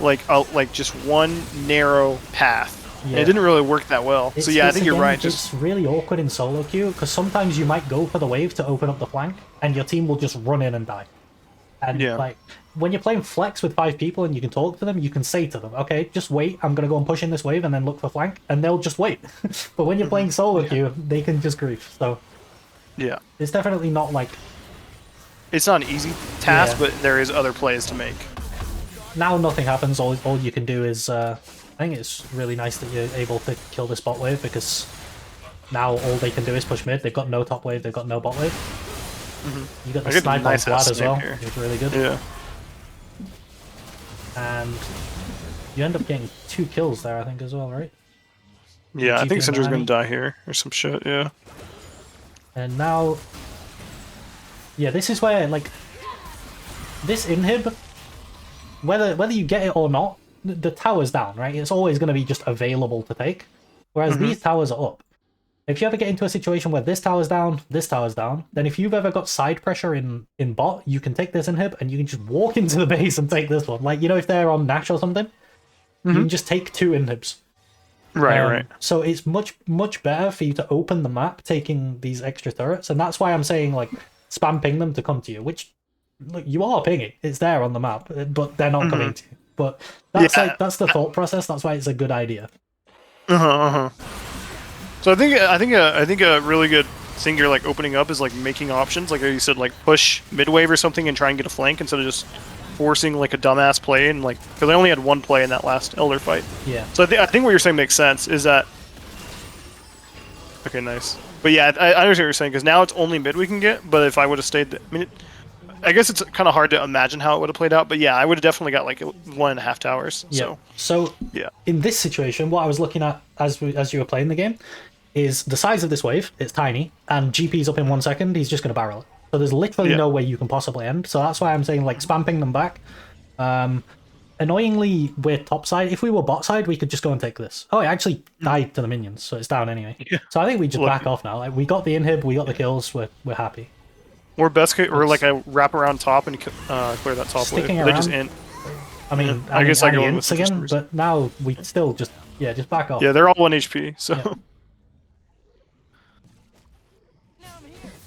like just one narrow path. Yeah. It didn't really work that well. So yeah, I think you're right. It's really awkward in SoloQ because sometimes you might go for the wave to open up the flank, and your team will just run in and die. And like when you're playing flex with 5 people and you can talk to them, you can say to them, "Okay, just wait. I'm gonna go and push in this wave and then look for flank," and they'll just wait. But when you're playing SoloQ, they can just grief. So yeah, it's definitely not like it's not an easy task, but there is other plays to make. Now nothing happens. All you can do is. I think it's really nice that you're able to kill this bot wave because now all they can do is push mid. They've got no top wave, they've got no bot wave. You got the snipe on Vlad as well, which is really good. Yeah. And you end up getting 2 kills there, I think, as well, right? Yeah, I think Syndra's gonna die here or some shit, yeah. And now... Yeah, this is where, like... This inhib, whether you get it or not, the tower's down, right? It's always going to be just available to take. Whereas these towers are up. If you ever get into a situation where this tower's down, then if you've ever got side pressure in bot, you can take this inhib and you can just walk into the base and take this one. Like, you know, if they're on Nash or something, you can just take 2 inhibs. Right. So it's much better for you to open the map taking these extra turrets. And that's why I'm saying, like, spam ping them to come to you, which, look, you are pinging. It's there on the map, but they're not coming to you. But that's the thought process. That's why it's a good idea. So I think a really good thing you're like opening up is like making options, like you said, like push mid wave or something and try and get a flank instead of just forcing like a dumbass play and like because I only had one play in that last Elder fight. Yeah. So I think what you're saying makes sense. Is that okay? Nice. But yeah, I understand what you're saying because now it's only mid we can get. But if I would have stayed, I mean, I guess it's kind of hard to imagine how it would have played out. But yeah, I would have definitely got like 1.5 towers. Yeah. So yeah. In this situation, what I was looking at as you were playing the game is the size of this wave. It's tiny, and GP's up in 1 second. He's just going to barrel it. So there's literally no way you can possibly end. So that's why I'm saying like spamming them back. Annoyingly, we're top side. If we were bot side, we could just go and take this. Oh, it actually died to the minions, so it's down anyway. Yeah. So I think we just back off now. Like we got the inhib, we got the kills. We're happy. Or best case, or like I wrap around top and clear that top sticking wave. around. They just in. I mean, I guess I go in with again, but now we still just back off. Yeah, they're all 1 HP. So. Yeah.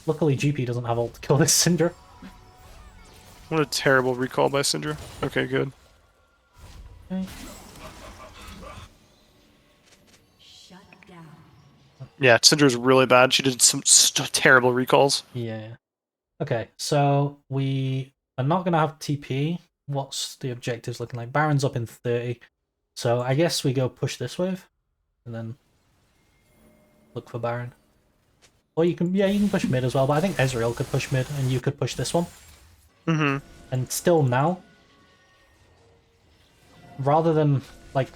Luckily, GP doesn't have ult to kill this Syndra. What a terrible recall by Syndra. Okay, good. Okay. Shut down. Yeah, Syndra's really bad. She did some terrible recalls. Yeah. Okay, so we are not going to have TP. What's the objectives looking like? Baron's up in 30. So I guess we go push this wave. And then look for Baron. Or you can push mid as well, but I think Ezreal could push mid and you could push this one. Mm-hmm. And still now, rather than like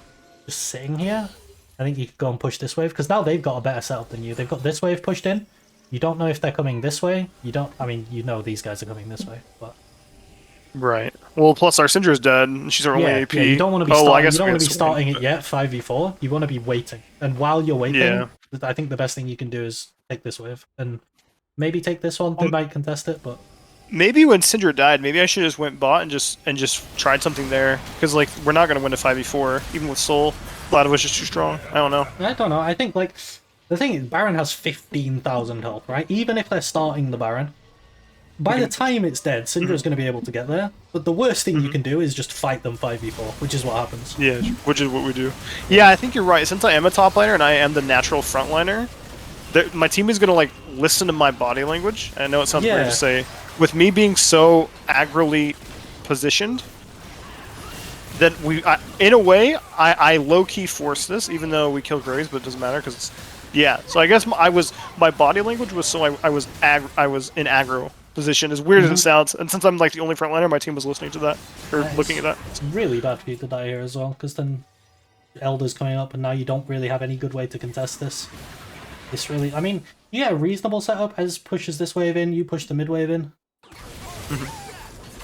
just sitting here, I think you could go and push this wave, because now they've got a better setup than you. They've got this wave pushed in. You don't know if they're coming this way. I mean, you know these guys are coming this way, but... Right. Well, plus our Syndra's dead, and she's our only AP. Yeah, you don't want to be starting it yet, 5v4. You want to be waiting. And while you're waiting, I think the best thing you can do is take this wave. And maybe take this one. They might contest it, but... Maybe when Syndra died, maybe I should have just went bot and just tried something there. Because, like, we're not going to win a 5v4, even with Soul. Alois is too strong. I don't know. I don't know. I think, like... The thing is, Baron has 15,000 health, right? Even if they're starting the Baron, by the time it's dead, Syndra's going to be able to get there. But the worst thing you can do is just fight them 5v4, which is what happens. Yeah, which is what we do. Yeah, I think you're right. Since I am a top liner and I am the natural frontliner, my team is going to, like, listen to my body language. I know it sounds weird to say. With me being so aggrily positioned, that in a way, I low-key force this, even though we kill Graves, but it doesn't matter because it's... Yeah, so I guess my body language was so I was in aggro position, as weird as it sounds. And since I'm like the only frontliner, my team was listening to that or looking at that. It's really bad for you to die here as well, because then Elder's coming up, and now you don't really have any good way to contest this. This really, I mean, you get a reasonable setup. Ez pushes this wave in, you push the mid wave in,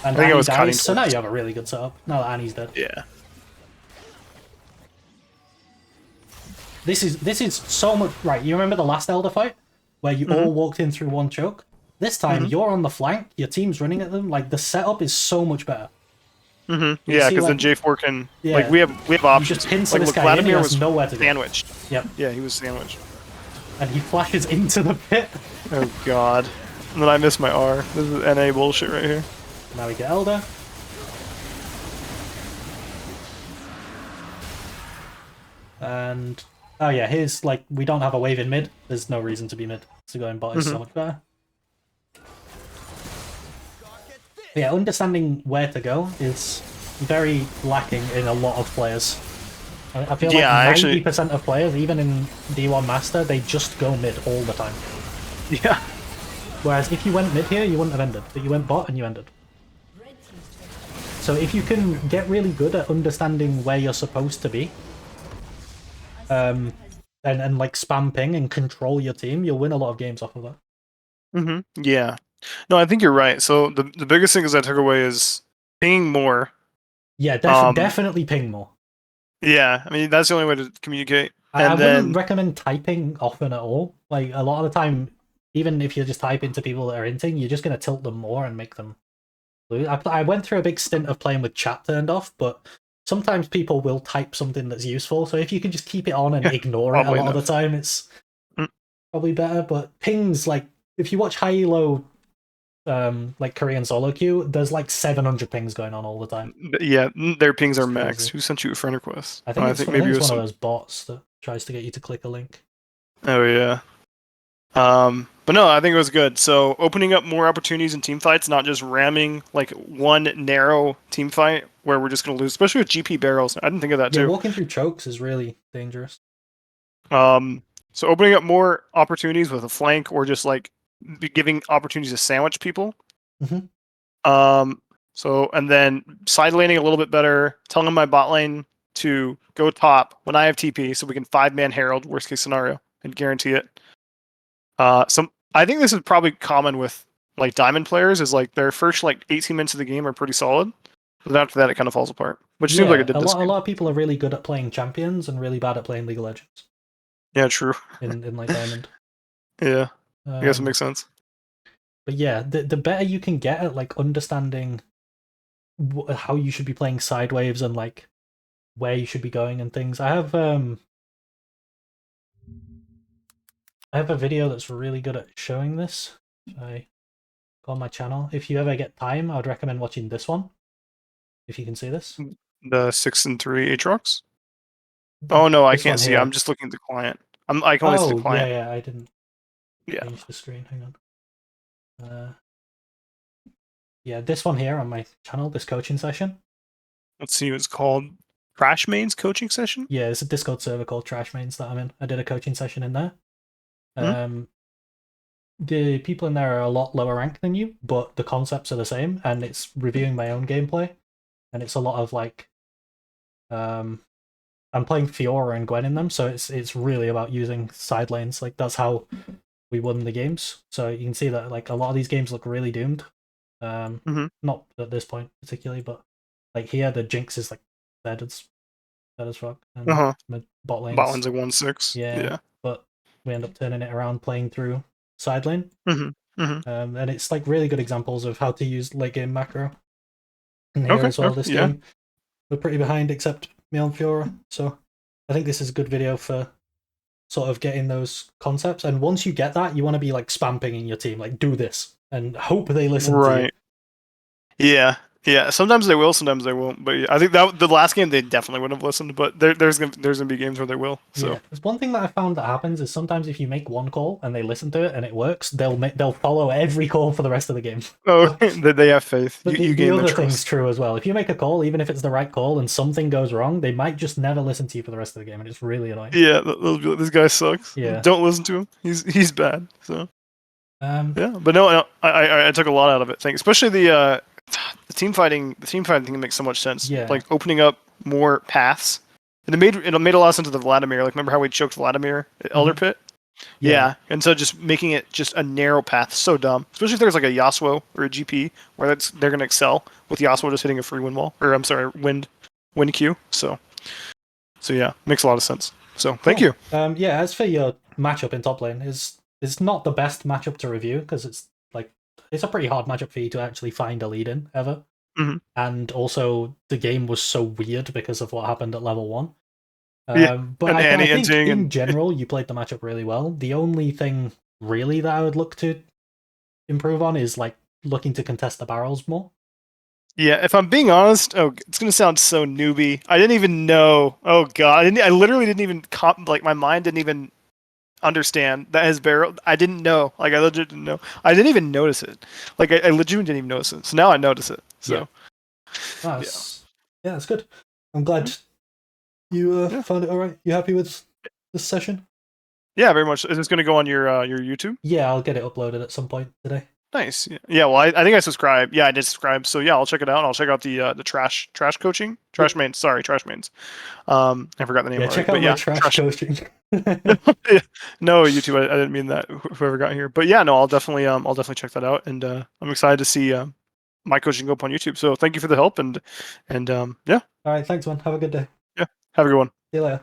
and Annie dies. So now you have a really good setup. Now that Annie's dead. Yeah. This is so much right. You remember the last Elder fight where you all walked in through one choke? This time you're on the flank, your team's running at them. Like the setup is so much better. Yeah, because then J4 can like we have options. You just pincer like this guy Vladimir in, he was has nowhere to go. sandwiched. Yep. Yeah, he was sandwiched. And he flashes into the pit. Oh god. And then I missed my R. This is NA bullshit right here. Now we get Elder. And oh yeah, here's like we don't have a wave in mid. There's no reason to be mid. So going bot is so much better. But yeah, understanding where to go is very lacking in a lot of players. I feel like 90% of players, even in D1 Master, they just go mid all the time. Yeah. Whereas if you went mid here, you wouldn't have ended. But you went bot and you ended. So if you can get really good at understanding where you're supposed to be, and like spam ping and control your team, you'll win a lot of games off of that. Yeah. No, I think you're right. So the biggest thing is I took away is pinging more. Yeah, definitely ping more. Yeah, I mean that's the only way to communicate. I wouldn't recommend typing often at all. Like a lot of the time, even if you just type into people that are inting, you're just gonna tilt them more and make them lose. I went through a big stint of playing with chat turned off, but sometimes people will type something that's useful. So if you can just keep it on and ignore it a lot of the time, it's probably better. But pings, like if you watch high low, like Korean SoloQ, there's like 700 pings going on all the time. Yeah, their pings are maxed. Who sent you a friend request? I think maybe it's one of those bots that tries to get you to click a link. Oh yeah. But no, I think it was good. So opening up more opportunities in team fights, not just ramming like one narrow team fight where we're just going to lose, especially with GP barrels. I didn't think of that Yeah, too. walking through chokes is really dangerous. So opening up more opportunities with a flank or just like giving opportunities to sandwich people. Mhm. So and then side laning a little bit better, telling my bot lane to go top when I have TP, so we can 5-man Herald worst case scenario and guarantee it. I think this is probably common with like diamond players is like their first like 18 minutes of the game are pretty solid, but after that it kind of falls apart. Which seems like it did a this lot. A game. lot of people are really good at playing champions and really bad at playing League of Legends Yeah, true. in like Diamond. Yeah, I guess it Um, makes sense. but yeah, the better you can get at like understanding how you should be playing side waves and like where you should be going and things. I have a video that's really good at showing this. If I go on my channel, if you ever get time, I would recommend watching this one. If you can see this. The 6 and 3 Aatrox. Oh no, I This one can't see. here. I'm just looking at the client. I can only see the Oh yeah, client. yeah. I didn't Yeah. change the screen. Hang on. Yeah, this one here on my channel, this coaching session. Let's see. It's called Crash Mains coaching session. Yeah, it's a Discord server called Trash Mains that I'm in. I did a coaching session in there. Mhm. The people in there are a lot lower ranked than you, but the concepts are the same, and it's reviewing my own gameplay, and it's a lot of like, I'm playing Fiora and Gwen in them, so it's really about using side lanes. Like that's how we won the games. So you can see that like a lot of these games look really doomed. Mhm. Not at this point particularly, but like here the Jinx is like dead as fuck, and Uh-huh. my bot Bot lane's lane's like 1-6. yeah, but we end up turning it around playing through side lane. Mhm. Mhm. And it's like really good examples of how to use late game macro. And here Okay. as well, this Yeah. game we're pretty behind except me on Fiora, so I think this is a good video for sort of getting those concepts. And once you get that, you want to be like spam pinging your team, like do this, and hope they listen to you. Right. Yeah. Yeah. Sometimes they will. Sometimes they won't. But yeah, I think that the last game they definitely wouldn't have listened. But there's gonna be games where they will. So. Yeah, there's one thing that I found that happens is sometimes if you make one call and they listen to it and it works, they'll follow every call for the rest of the game. Oh, they have faith. But You the gain their other thing's trust. true as well. If you make a call, even if it's the right call, and something goes wrong, they might just never listen to you for the rest of the game, and it's really annoying. Yeah. They'll be like, this guy sucks. Yeah. Don't listen to him. He's bad. So. Um, Yeah. But no, I took a lot out of it. Especially the team fighting. The team fighting thing makes so much sense. Yeah. Like opening up more paths. And it made a lot of sense to the Vladimir. Like remember how we choked Vladimir at Elder Pit? Yeah. And so just making it just a narrow path, so dumb. Especially if there's like a Yasuo or a GP where they're gonna excel with Yasuo just hitting a free wind wall. Or I'm sorry, wind Q. So yeah, makes a lot of sense. So thank you. Yeah, as for your matchup in top lane, it's not the best matchup to review because it's a pretty hard matchup for you to actually find a lead in ever. Mhm. And also the game was so weird because of what happened at level 1. Yeah, But and I Annie think hinting in and general you played the matchup really well. The only thing really that I would look to improve on is like looking to contest the barrels more. yeah, if I'm being honest, it's gonna sound so newbie. I didn't even know. Oh god, I literally didn't even like my mind didn't even understand that his barrel. I didn't know. Like I legit didn't know. I didn't even notice it. Like I legit didn't even notice it. So now I notice it. So Yeah, that's good. I'm glad you found it all right. You happy with this session? yeah, very much. Is this gonna go on your YouTube? Yeah, I'll get it uploaded at some point today. Nice. Yeah. Well, I think I subscribed. Yeah, I did subscribe. So yeah, I'll check it out. I'll check out the trash coaching. Trash mains. Sorry, trash mains. I forgot the name. Yeah, already, check out but my yeah, trash coaching. No, YouTube. I didn't mean that. Whoever got here, but yeah, no, I'll definitely check that out, and I'm excited to see my coaching go up on YouTube. So thank you for the help, and yeah, All right, thanks, man. Have a good day. yeah, have a good one. See you later.